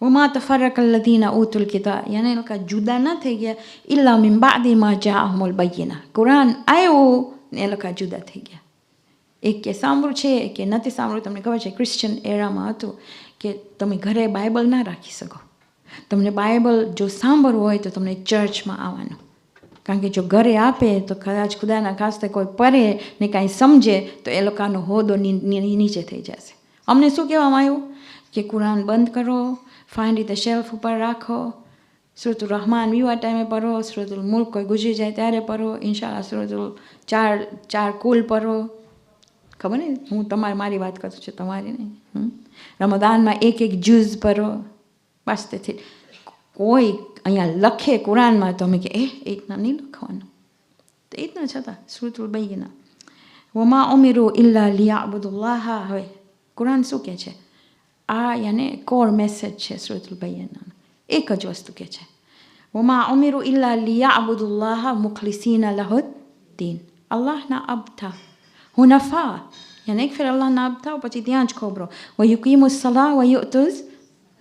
વમા તફરક અલ્લઝીના ઉતુલ કિતાબ, યાને એ લોકો જુદા ન થઈ ગયા ઇલ્લા મિન બાદી મા જાઅહુમુલ બૈયિના. કુરાન આવ્યું ને એ લોકો જુદા થઈ ગયા. એક કે સાંભળ્યું છે કે નથી સાંભળ્યું. તમને ખબર છે ક્રિશ્ચિયન એરામાં હતું કે તમે ઘરે બાઇબલ ના રાખી શકો. તમને બાઇબલ જો સાંભળવું હોય તો તમને ચર્ચમાં આવવાનું, કારણ કે જો ઘરે આપે તો કદાચ ખુદાના ખાસ્તે કોઈ પરે ને કાંઈ સમજે તો એ લોકોનો હોદ્દો નીચે થઈ જશે. અમને શું કહેવામાં આવ્યું કે કુરાન બંધ કરો, ફાઇન રીતે શેલ્ફ ઉપર રાખો, સૂરતુલ રહમાન વિવાહ ટાઈમે પઢો, સૂરતુલ મુલ્ક કોઈ ગુજરી જાય ત્યારે પઢો, ઇન્શાલ્લાહ સૂરતુલ ચાર કુલ પઢો. ખબર ને, હું મારી વાત કરું છું, તમારી નહીં. રમદાનમાં એક જુઝ પઢો. બસ તેથી કોઈ અહીંયા લખે કુરાનમાં તો અમે કે એ રીતના નહીં લખવાનું. તો એ રીતના છતાં સૂરતુલ બૈના વમા ઉમિરુ ઇલ્લા લિયાબુદુલ્લાહ. હવે કુરાન શું કહે છે? આ યાને કોર મેસેજ છે સૂરતુલ બૈના. એક જ વસ્તુ કહે છે, વમા ઉમિરુ ઇલ્લા લિયાબુદુલ્લાહ મુખલિસીના લહુદ્દીન. અલ્લાહના અબથા હુનફા, યાને એક ફેર અલ્લાહના અબથા પછી ત્યાં જ ખબરો વ યુકીમુ સલાહ વ યુતુઝ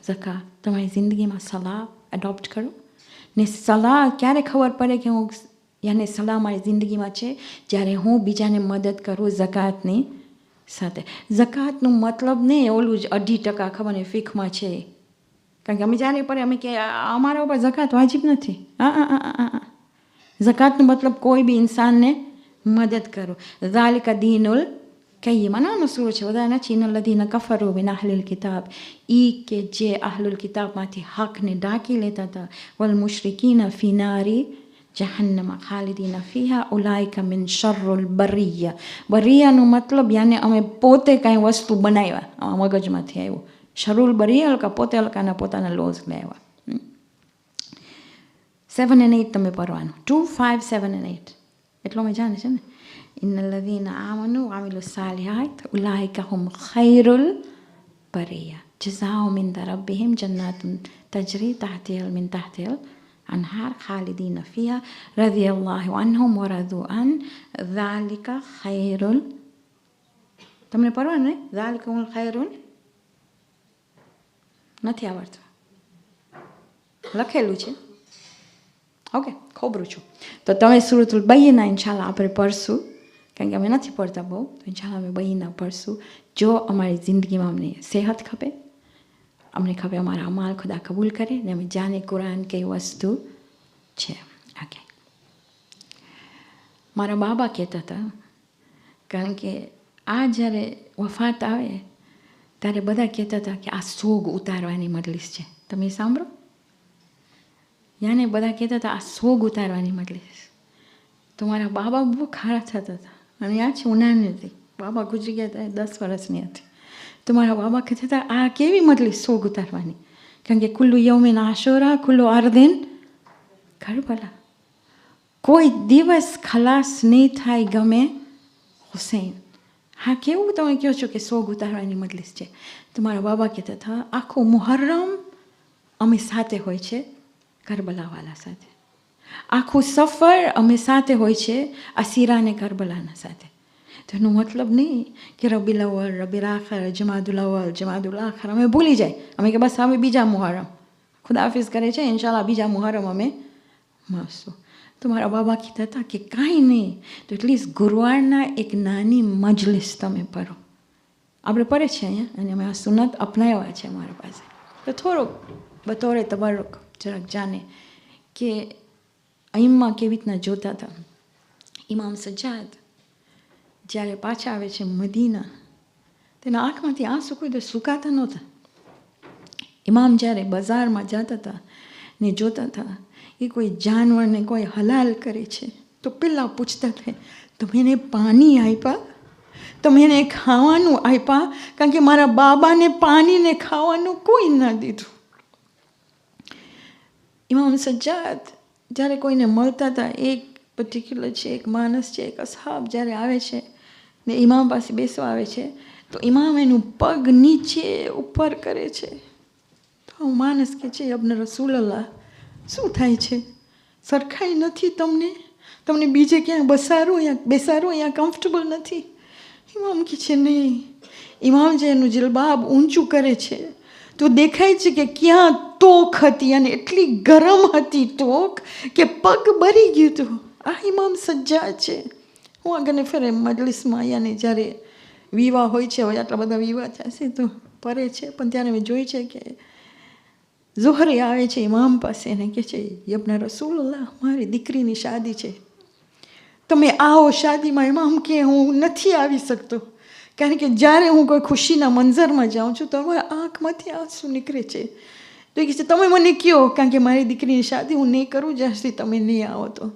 ઝકા. તમારી જિંદગીમાં સલાહ એડોપ્ટ કરો. ને સલાહ ક્યારે ખબર પડે કે હું યાને સલાહ મારી જિંદગીમાં છે? જ્યારે હું બીજાને મદદ કરું ઝકાતની સાથે. ઝકાતનું મતલબ નહીં ઓલું જ 2.5% ખબર નહીં ફિકમાં છે, કારણ કે અમે જ્યારે પડે અમે કે અમારા ઉપર ઝકાત વાજિબ નથી. ઝકાતનો મતલબ કોઈ બી ઇન્સાનને મદદ કરો. ઝાલિકા દીનુલ કય્યમ. નાનો સૂરો છે, વધારે નથી. ઇન્નલ લઝીના કફરુ મિન અહલિલ કિતાબ, ઈ કે જે અહલુલ કિતાબમાંથી હકને ઢાંકી લેતા હતા. વલ મુશરિકીના ફી નારી જહન્નમ ખાલિદીના ફીહા ઉલાઇકા મિન શર્રુલ બરિયા. બરિયાનો મતલબ યાને અમે પોતે કાંઈ વસ્તુ બનાવ્યા, મગજમાંથી આવ્યું. શરુલ બરિયા હલકા પોતે હલકાના પોતાના લોઝ લેવા. 7 અને 8 તમે પડવાનું. 2, 5, 7 અને 8 એટલો અમે જાણે છે ને. ઇન્નલ લઝીના આમનુ વઅમિલુ સાલિહાત ઉલાઇકા હુમ ખૈરુલ બરિયા જઝાઉહુમ ઇન્દા રબ્બિહિમ જન્નાતુન તજરી તહતિહા મિન તહતિહા અનહાર ખાલિદીના ફીહા રઝિયલ્લાહુ અન્હુમ વરદુ અન ઝાલિકા ખૈરુલ. તમને પડવાનું ને ઝાલિકા હુમ ખૈરુલ નથી આવડતું, લખેલું છે. ઓકે, ખોબરું છું. તો તમે સૂરતુલ બયના ઇન્શાલ્લાહ આપણે પઢશું, કારણ કે અમે નથી પડતા બહુ, તો ઇન્શાલ્લાહ અમે બયના પઢશું. જો અમારી જિંદગીમાં અમને સેહત ખપે, અમને ખપે અમારા અમાલ ખુદા કબૂલ કરે ને અમે જાને કુરાન કઈ વસ્તુ છે. ઓકે, મારા બાબા કહેતા હતા, કારણ કે આ જ્યારે વફાત આવે ત્યારે બધા કહેતા હતા કે આ સોગ ઉતારવાની મજલિસ છે. તમે સાંભળો, યાને બધા કહેતા હતા આ સોગ ઉતારવાની મજલિસ. તો મારા બાબા બહુ ખારા થતા હતા, અને યાદ છે ઉનાળની હતી, બાબા ગુજરી ગયા હતા 10 વર્ષની હતી. તો મારા બાબા કહેતા હતા આ કેવી મજલિસ સોગ ઉતારવાની, કારણ કે કુલ્લુ યૌમિન આશુરા કુલ્લુ અર્ધિન કરબલા. કોઈ દિવસ ખલાસ નહીં થાય ગમે હુસૈન. હા, કેવું તમે કહો છો કે સોગ ઉતારવાની મજલિસ છે. તો મારા બાબા કહેતા હતા આખું મુહર્રમ અમે સાથે હોય છે કરબલાવાલા સાથે, આખું સફર અમે સાથે હોય છે અસીરાને કરબલાના સાથે. તો એનો મતલબ નહીં કે રબીલ અવ્વલ, રબીલ આખર, જમાદુલ અવ્વલ, જમાદુલ આખર અમે ભૂલી જાય. અમે કે બસ હવે બીજા મુહર્રમ ખુદાહાફિઝ કરે છે, ઇન્શાલ્લાહ બીજા મુહર્રમ અમે મળશું. તો મારા બાબા કહેતા હતા કે કાંઈ નહીં તો એટલીસ્ટ ગુરુવારના એક નાની મજલિસ તમે પઢો. આપણે પડે છે અહીંયા, અને અમે આ સુન્નત અપનાવ્યા છે અમારા પાસે. તો થોડુંક બતોરે તબરુક જરાક જાણે કે અઈમ્મા કેવી રીતના જોતા હતા. ઇમામ સજ્જાદ જ્યારે પાછા આવે છે મદીના, તેના આંખમાંથી આંસુ કોઈ તો સુકાતા નહોતા. ઇમામ જ્યારે બજારમાં જતા હતા ને જોતા હતા એ કોઈ જાનવરને કોઈ હલાલ કરે છે, તો પહેલાં પૂછતા હતા તમે એને પાણી આપ્યા, તમે એને ખાવાનું આપ્યા, કારણ કે મારા બાબાને પાણીને ખાવાનું કોઈ ના દીધું. ઇમામ સજ્જાદ જ્યારે કોઈને મળતા હતા, એક પર્ટિક્યુલર છે, એક માણસ છે, એક અસહાબ જ્યારે આવે છે ને ઇમામ પાસે બેસવા આવે છે, તો ઇમામ એનું પગ નીચે ઉપર કરે છે. તો માણસ કે છે અબ્ન રસૂલલ્લાહ, શું થાય છે? સરખાઈ નથી તમને? તમને બીજે ક્યાંય બેસારો અહીંયા કમ્ફર્ટેબલ નથી? ઇમામ કહે છે નહીં. ઇમામ જે એનું જિલબાબ ઊંચું કરે છે તો દેખાય છે કે ક્યાં તોક હતી, અને એટલી ગરમ હતી તોક કે પગ બરી ગયું હતું. આ ઇમામ સજ્જાદ છે. હું આગળને ફરે મજલિસમાં અહીંયાને જ્યારે વિવાહ હોય છે, હવે આટલા બધા વિવાહ થશે તો પરે છે, પણ ત્યારે મેં જોઈ છે કે ઝોહરે આવે છે ઇમામ પાસે અને કહે છે યબ્ન રસૂલુલ્લાહ, મારી દીકરીની શાદી છે, તમે આવો શાદીમાં. ઇમામ કે હું નથી આવી શકતો, કારણ કે જ્યારે હું કોઈ ખુશીના મંઝરમાં જાઉં છું તો મારા આંખમાંથી આંસુ નીકળે છે. તો એ કહે છે તમે મને કહો, કારણ કે મારી દીકરીની શાદી હું નહીં કરું જ્યાં સુધી તમે નહીં આવો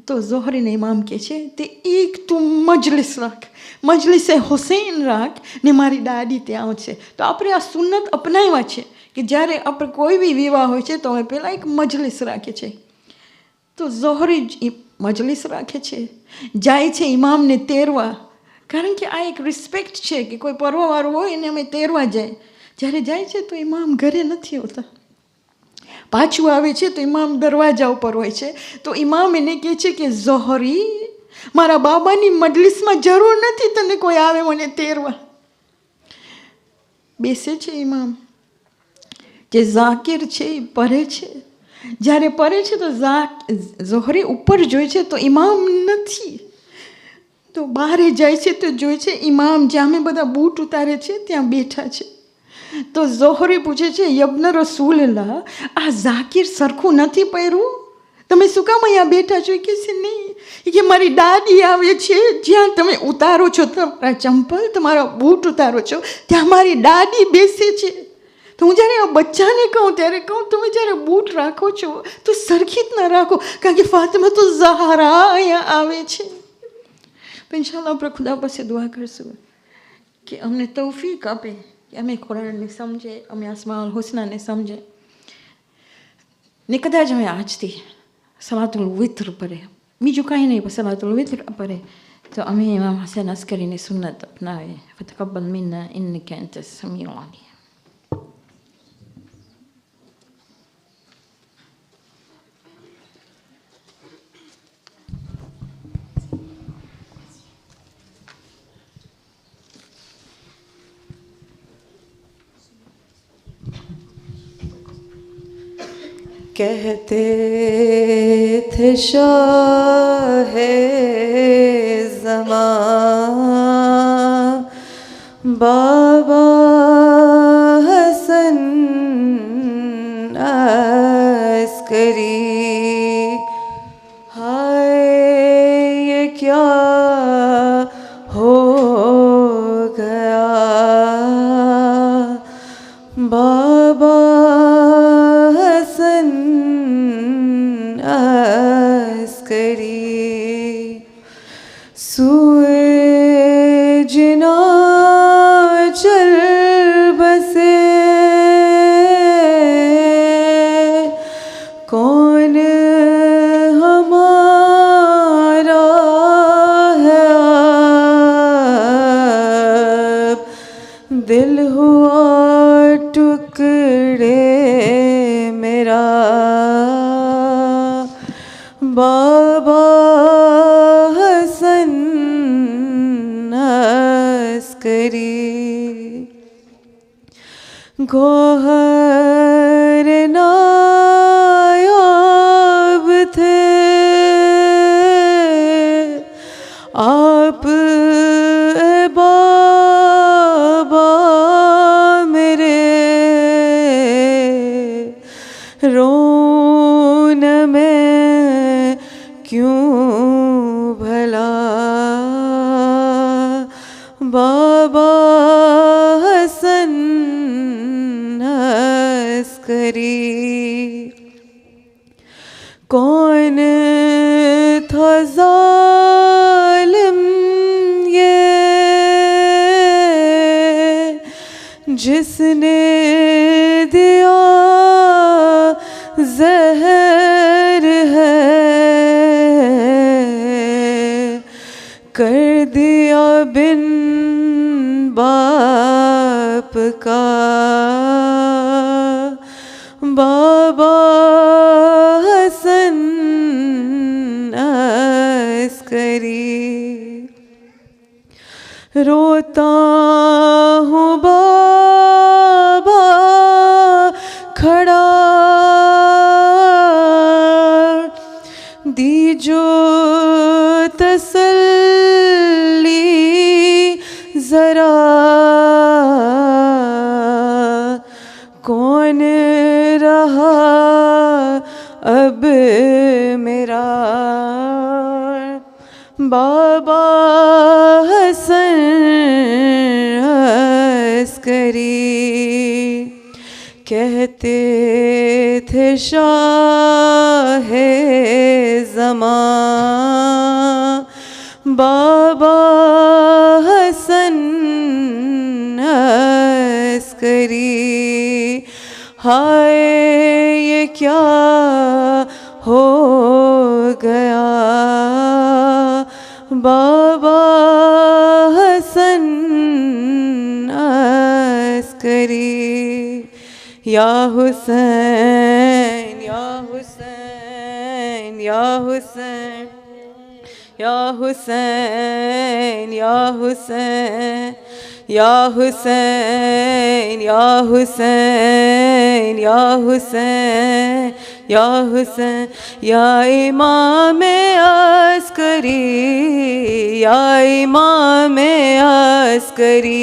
તો ઝોહરીને ઇમામ કહે છે તે એક તું મજલિસ રાખ, મજલિસે હુસૈન રાખ ને મારી દાદી ત્યાં છે. તો આપણે આ સુન્નત અપનાવ્યા છે કે જ્યારે આપણે કોઈ બી વિવાહ હોય છે તો અમે પહેલાં એક મજલિસ રાખીએ છીએ. તો ઝોહરી મજલિસ રાખે છે, જાય છે ઇમામને તેરવા, કારણ કે આ એક રિસ્પેક્ટ છે કે કોઈ પર્વવાળું હોય એને અમે તેરવા જાય. જ્યારે જાય છે તો ઇમામ ઘરે નથી હોતા, પાછું આવે છે તો ઇમામ દરવાજા ઉપર હોય છે. તો ઇમામ એને કહે છે કે ઝોહરી, મારા બાબાની મજલિસમાં જરૂર નથી તને કોઈ આવે મને તેરવા. બેસે છે ઇમામ, જે ઝાકિર છે એ પઢે છે. જ્યારે પઢે છે તો ઝોહરી ઉપર જોઈ છે તો ઇમામ નથી. તો બહારે જાય છે તો જોઈ છે ઇમામ જામે બધા બૂટ ઉતારે છે ત્યાં બેઠા છે. તો ઝોહરે પૂછે છે, યબ્ન રસૂલલ્લાહ, આ ઝાકિર સરખું નથી પહેર્યું? તમે શું કામ અહીંયા બેઠા છો? કે છે નહીં, કે મારી દાદી આવે છે, જ્યાં તમે ઉતારો છો તમારા ચંપલ, તમારા બૂટ ઉતારો છો, ત્યાં મારી દાદી બેસે છે. તો હું જ્યારે આ બચ્ચાને કહું ત્યારે કહું, તમે જ્યારે બૂટ રાખો છો તો સરખી જ ના રાખો, કારણ કે ફાતિમા તો ઝહરા અહીંયા આવે છે. તો ઇન્શાલ્લાહ આપણે ખુદા પાસે દુઆ કરશું કે અમને તૌફીક આપે કે અમે કુરાનને સમજે, અમે આસમાઉલ હુસ્નાને સમજે. ને કદાચ અમે આજથી સલાતુલ વિત્ર પડે, બીજું કાંઈ નહીં પણ સલાતુલ વિત્ર પડે, તો અમે ઇમામ હસન અસ્કરીની સુન્નત અપનાવીએ. ફતકબ્બલ મિન્ના ઇન્નકા અંતા સમીઉલ અલીમ. कहते थे शाहे ज़मां बाबा हसन अस्करी, हाय ये क्या हो गया बाबा हसन अस्करी. सूए जिना चल बसे कौन हमारा है अब, दिल हुआ टुकड़े मेरा बाबा हसन अस्करी. गौहर नायाब थे आप बाबा मेरे, रोन में क्यों भला बाबा हसन अस्करी. कौन था ज़ालिम ये जिसने दिया ज़हर है, कर दिया बिन बाप का बाबा हसन अस्करी. रोता हूँ बाबा खड़ा, दीजो तसल्ली जरा, कौन रहा अब मेरा बाबा हसन अस्करी. कहते थे शाहे ज़मां बाबा हसन अस्करी, हाय ये क्या हो गया बाबा हसन अस्करी. या हुसैन या हुसैन या हुसैन या हुसैन या हुसैन या हुसैन या हुसैन या हुसैन या हुसैन या इमाम अस्करी या इमाम अस्करी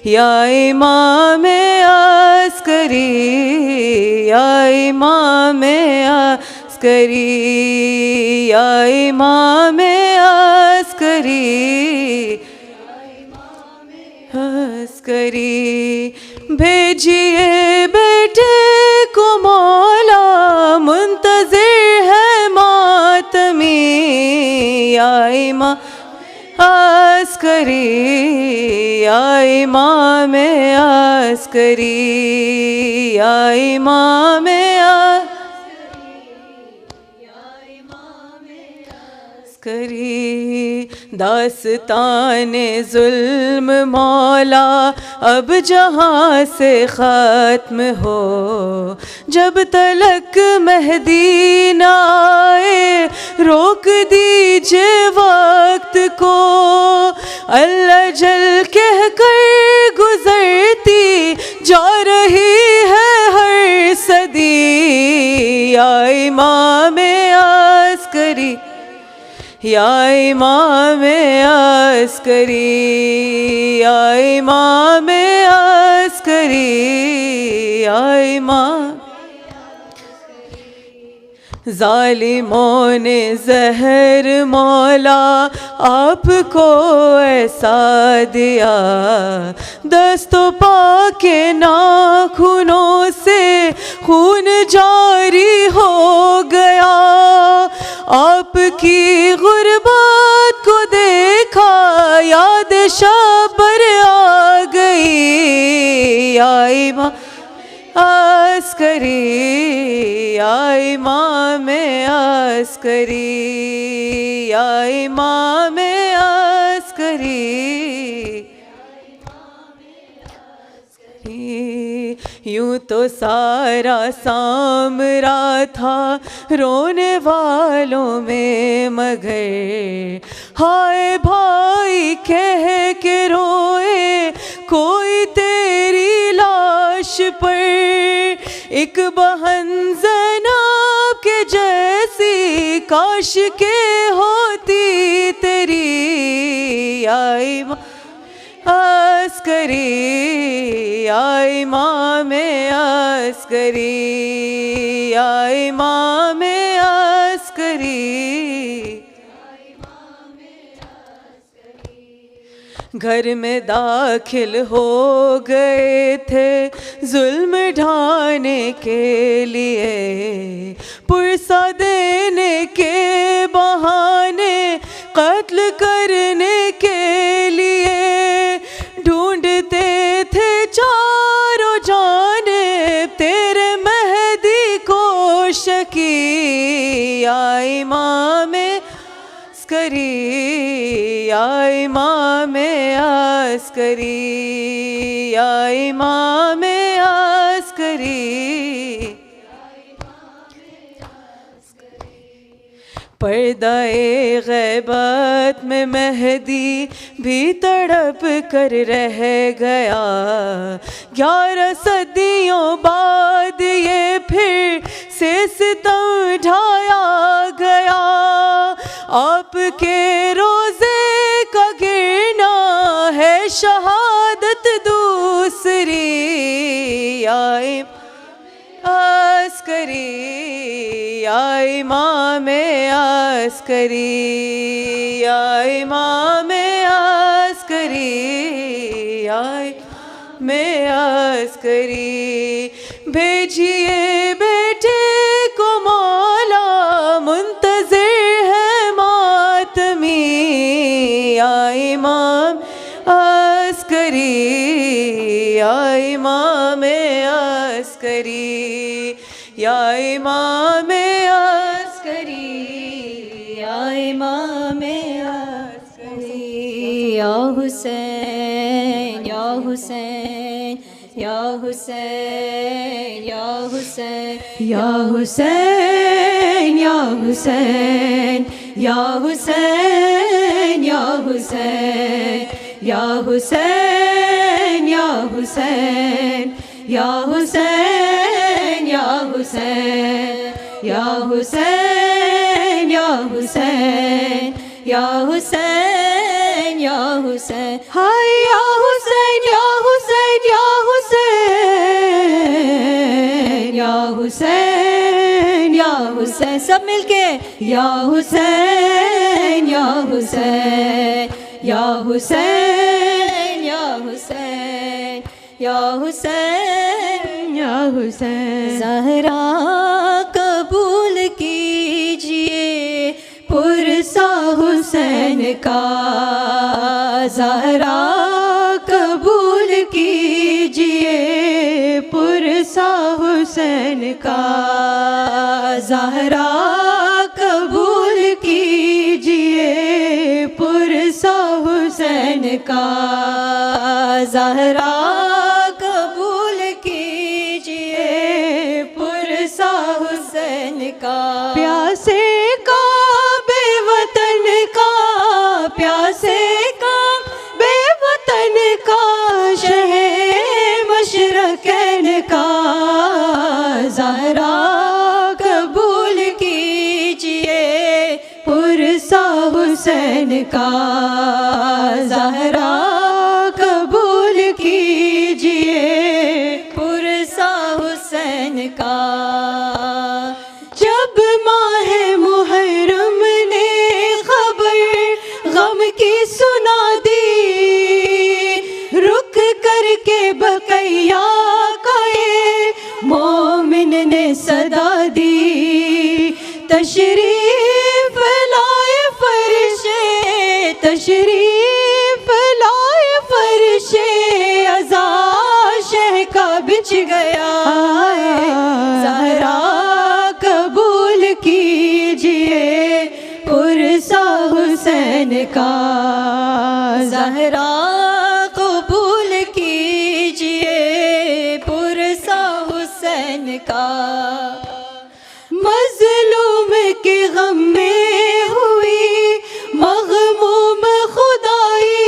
या इमाम अस्करी या इमाम अस्करी या इमाम अस्करी अस्करी भेजिए बेटे को मौला मुंतज़िर है मातमी या इमाम अस्करी या इमाम अस्करी या इमाम अस्करी दास्ताने जुल्म मौला अब जहाँ से ख़त्म हो जब तलक मेहदी न आए रोक दीजिए वक्त को अल्लाह जल कह कर गुजरती जा रही है हर सदी या इमाम अस्करी या इमाम अस्करी या इमाम अस्करी या इमाम ज़ालिमों ने ज़हर मौला आपको ऐसा दिया दस्तों पाके नाखूनों से खून जारी हो गया आपकी गुर्बत को देखा याद शबर आ गई या इमाम अस्करी या इमाम अस्करी या इमाम अस्करी यूं तो सारा सामरा था रोने वालों में मगर हाय भाई कह के रोए कोई तेरी लाश पर एक बहन ज़ैनब के जैसी काश के होती तेरी या इमाम अस्करी या इमाम अस्करी या इमाम अस्करी घर में दाखिल हो गए थे जुल्म ढाने के लिए पुरसा देने के बहाने कत्ल करने के लिए ढूंढते थे चारों जानिब तेरे मेहदी को शकी या इमाम अस्करी या इमाम अस्करी या इमाम अस्करी पर्दाए गैबत में मेहदी भी तड़प कर रह गया 11 सदियों बाद ये फिर से सितम ढाया गया आपके रोज़े का गिरना है शहादत दूसरी या अस्करी या इमाम अस्करी या इमाम अस्करी या इमाम अस्करी भेजिए बेटे को मौला मुंतज़िर है मातमी या इमाम अस्करी या इमाम अस्करी या इमाम अस्करी या इमाम अस्करी या हुसैन या हुसैन या हुसैन या हुसैन या हुसैन या हुसैन या हुसैन या हुसैन या हुसैन या हुसैन या हुसैन या हुसैन हुसैन या हुसैन या हुसैन या हुसैन या हुसैन हाय या हुसैन या हुसैन या हुसैन या हुसैन या हुसैन सब मिलके या हुसैन या हुसैन या हुसैन या हुसैन या हुसैन या हुसैन ज़हरा कबूल कीजिए पुरसा हुसैन का ज़हरा कबूल कीजिए पुरसा हुसैन का ज़हरा कबूल कीजिए पुरसा हुसैन का ज़हरा कबूल कीजिए पुरसा हुसैन का प्यासे का बेवतन का प्यासे का बेवतन का शहे मशरकैन का ज़हरा कबूल कीजिए पुरसा हुसैन का ज़हरा कबूल कीजिए पुरसा हुसैन का जब माह मुहर्रम ने खबर गम की सुना दी रुक करके बकैया का ये मोमिन ने सदा दी तशरीफ लाए फरिशे तशरीफ लाए फरिशे अज़ा शह का बिछ गया ज़हरा कबूल कीजिए पुरसा हुसैन का ज़हरा कबूल कीजिए पुरसा हुसैन का मज़लूम के गम में हुई मग़मूम खुदाई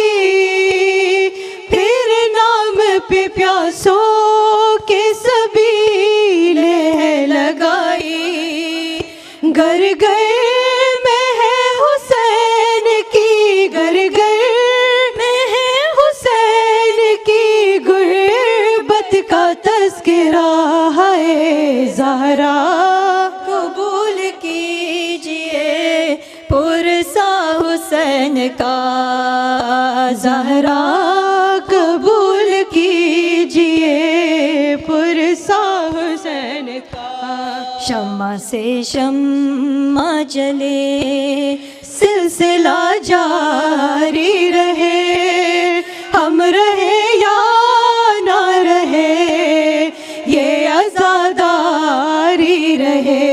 फिर नाम पे प्यासों के सबीले लगाई घर घर में है हुसैन की घर घर में है हुसैन की गुर्बत का तज़किरा है ज़हरा कबूल कीजिए पुरसा हुसैन का ज़हरा कबूल कीजिए पुरसा हुसैन का शम्मा से शम्मा जले सिलसिला जारी रहे हम रहे या ना रहे ये आज़ादारी रहे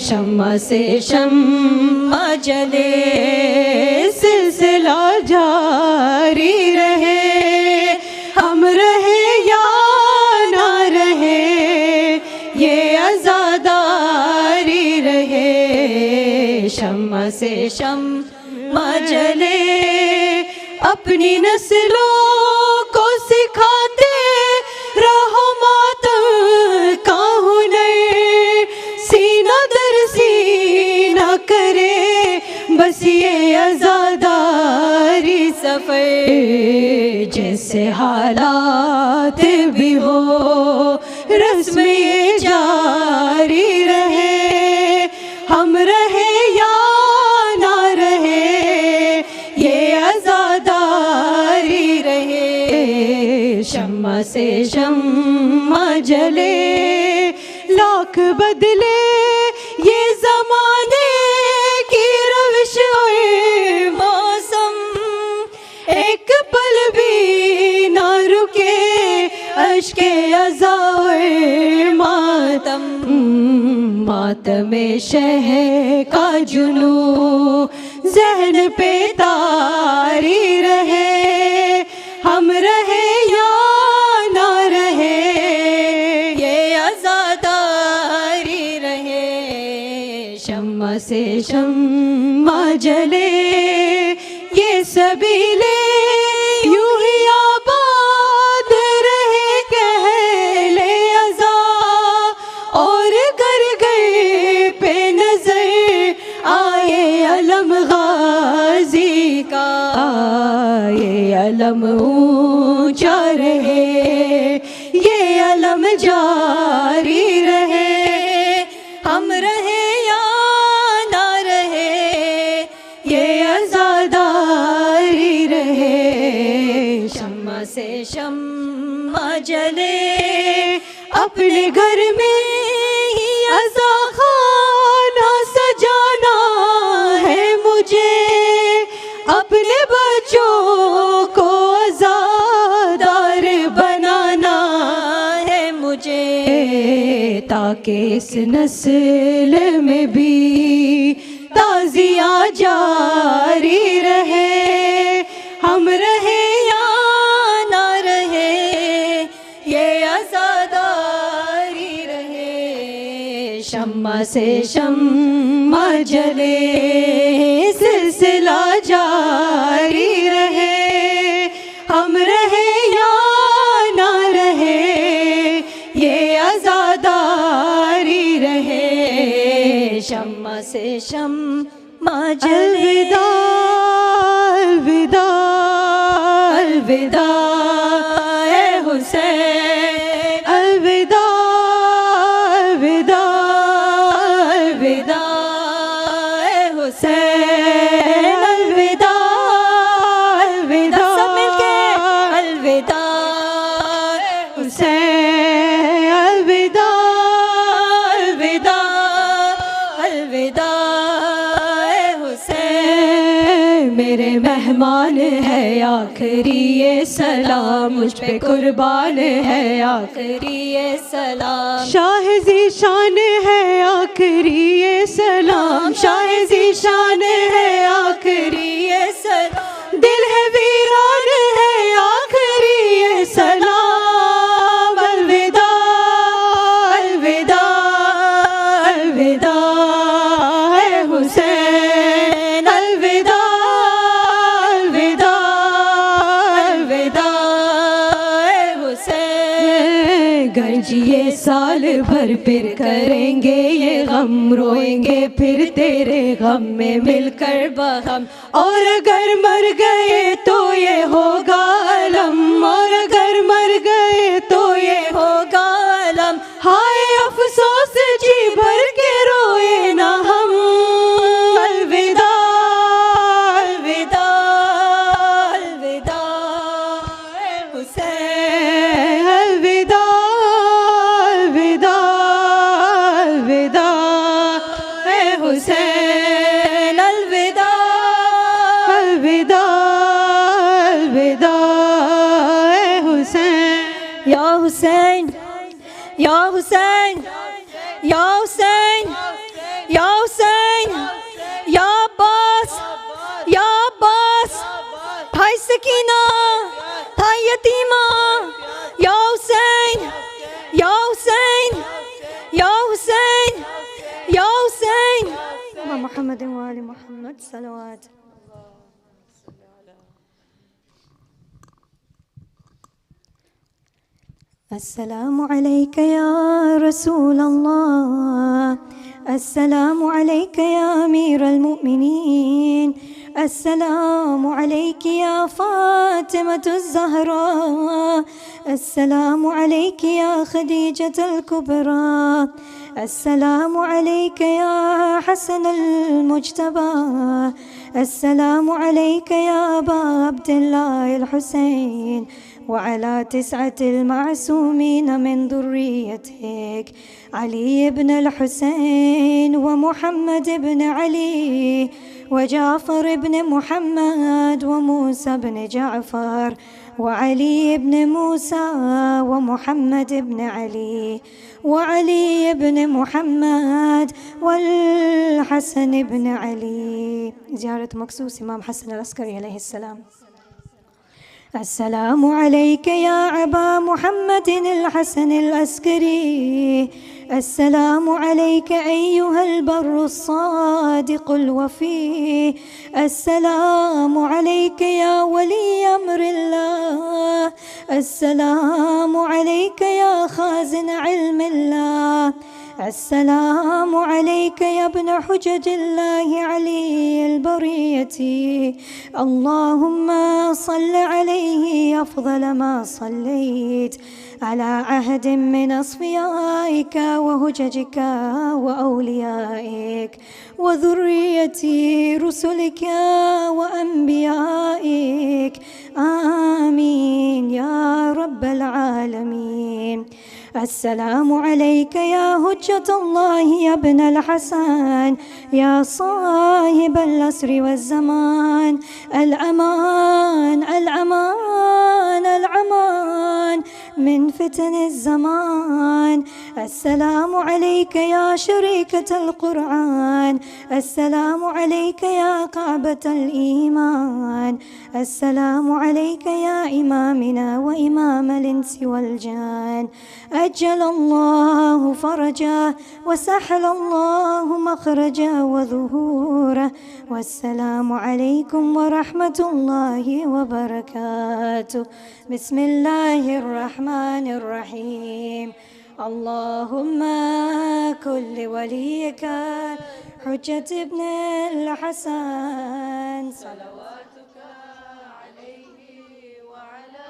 शम्मा से शम्मा जले सिलसिला जारी रहे हम रहे या ना रहे ये आज़ादारी रहे शम्मा से शम्मा जले अपनी नस्लों को सिखाते रहो मातम का हुनर सीना दर सीना करे बस ये आज़ादारी सफ़र जैसे हालात भी हो रस्म ये जारी रहे हम रहे या ना रहे ये आज़ादारी रहे शम्मा से शम्मा जले लाख बदले ये ज़माने की रविश और मौसम एक पल भी ना रुके अश्के अज़ा और मातम मातम शह का जुनू ज़हन पे तारी रहे हम रहे या ना रहे ये आज़ादारी रहे शम्मा से शम्मा जले ये सबीले यूं ही आबाद रहे कहले अज़ा और सितम जारी रहे, हम रहे या ना रहे ये आज़ादारी रहे। शम्मा से शम्मा जले अपने घर में ही अज़ा खाना सजाना है मुझे, अपने बच्चों को आज़ादार बनाना है मुझे, ताकि इस नस्ल में भी ताज़िया जारी रहे, हम रहे या ना रहे ये आज़ादारी रहे। शम्मा से शम्मा जले सिलसिला जारी रहे, हम रहे या ना रहे ये आज़ादारी रहे। शम्मा से शम्मा जले। अलविदा अलविदा ए हुसैन, अलविदा अलविदा अलविदा ए हुसैन, अलविदा अलविदा सब मिलके अलविदा हुसैन, अलविदा अलविदा अलविदा ए हुसैन। मेरे मेहमान है आखिरी ये सलाम, मुझ पे कुर्बान है आखिरी ये सलाम। शाह ज़ीशान है आखिरी ये सलाम, शाह ज़ीशान है आखिरी ये सलाम। दिल है वीरान है आखिरी ये सलाम। अलविदा अलविदा अलविदा है हुसैन, अलविदा अलविदा अलविदा है हुसैन। गरजिए साल भर फिर करेंगे ये गम, रोएंगे फिर तेरे गम में मिलकर बहम। और अगर मर गए तो ये होगा अलम, और अगर मर गए तो ये होगा अलम। हाय अफसोस जी भर के रोए ना हम। अलविदा अलविदा अलविदा ए हुसैन, अलविदा अलविदा अलविदा ए हुसैन, अलविदा अलविदा अलविदा ए हुसैन। या हुसैन या हुसैन या हुसैन या हुसैन, या अब्बास या अब्बास। भाई सकीना भाई यतीमा, या हुसैन या हुसैन या हुसैन या हुसैन। मोहम्मद व आले मोहम्मद सलवात। अस्सलामु अलैका या रसूल अल्लाह, अस्सलामु अलैका या अमीरल मुमिनीन, अस्सलामु अलैकी या फातिमतुज़ ज़हरा, अस्सलामु अलैकी या खदीजतुल कुबरा, अस्सलामु अलैका या हसनल मुज्तबा, अस्सलामु अलैका या अबा अब्दुल्लाह अल हुसैन वअला तिस्अतिल मासूमीन मिन ज़ुर्रियतिक अली इब्न अल हुसैन व मुहम्मद इब्न अली व जाफ़र इब्न मुहम्मद व मूसा इब्न जाफ़र व अली इब्न मूसा व मुहम्मद इब्न अली व अली इब्न मुहम्मद वल हसन इब्न अली। ज़ियारत मखसूस इमाम हसन al-Askari अलैहिस्सलाम। अस्सलामु अलैका या अबा मुहम्मदिन al-Hasan al-Askari, अस्सलामु अलैका अय्युहल बर्रुस-सादिक़ुल वफ़ी, अस्सलामु अलैका या वली अम्रिल्लाह, अस्सलामु अलैका या ख़ाज़िन इल्मिल्लाह, السلام عليك يا ابن حجج الله علي البرية. اللهم صل عليه أفضل ما صليت على عهد من أصفيائك وهججك وأوليائك وذرية رسلك وأنبيائك. آمين يا رب العالمين. السلام عليك يا هجة الله يا ابن الحسن يا صاحب العصر والزمان. الأمان الأمان الأمان من فتن الزمان. السلام عليك يا شريكة القرآن. السلام عليك يا كعبة الإيمان. السلام عليك يا إمامنا وإمام الإنس والجان. أجل الله فرجه وسهل الله مخرجه وظهوره. والسلام عليكم ورحمة الله وبركاته. بسم الله الرحمن الرحيم. اللهم كل وليك حجة ابن الحسن صلواتك عليه وعلى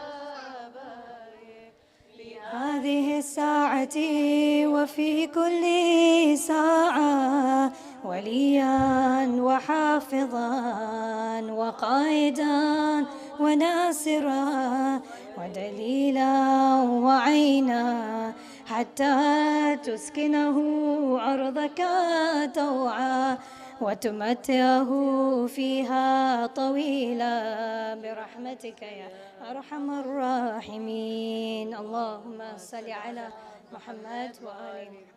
آبائه في هذه الساعة وفي كل ساعة وليا وحافظا وقائدا وناصرا ودليلا وعينا حتى تسكنه أرضك طوعا وتمتعه فيها طويلا برحمتك يا أرحم الراحمين. اللهم صل على محمد وآل محمد.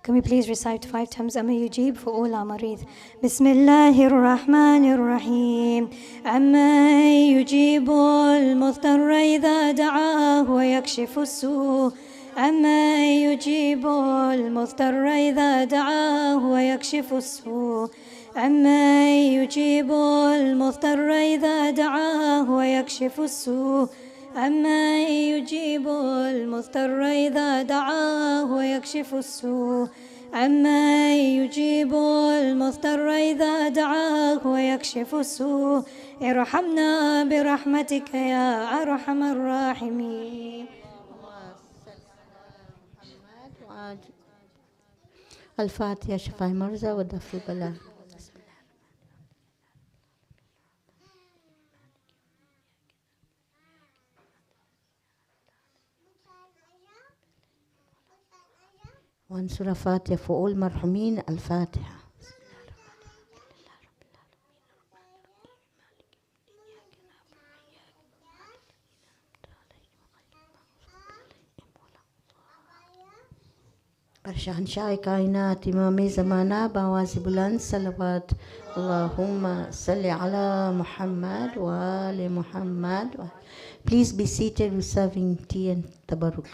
Can we please recite 5 times أما يجيب for all our مريض. بسم الله الرحمن الرحيم. أما يجيب المضطر إذا دعاه ويكشف السوء. أما يجيب المضطر إذا دعاه ويكشف السوء. أما يجيب المضطر إذا دعاه ويكشف السوء. أما يجيب المضطر إذا دعاه ويكشف السوء. أما يجيب المضطر إذا دعاه ويكشف السوء. ارحمنا برحمتك يا أرحم الراحمين. الفاتحة شفاء مرزى ودفع البلاء. One surah Fatiha for all marhumin. Al-Fatiha. शहंशाह कायनात इमाम ज़माना बावाज़ बुलंद सलवात. अल्लाहुम्मा सल्ली अला मुहम्मद व आले Muhammad. Please be seated. We're serving tea and tabarruk.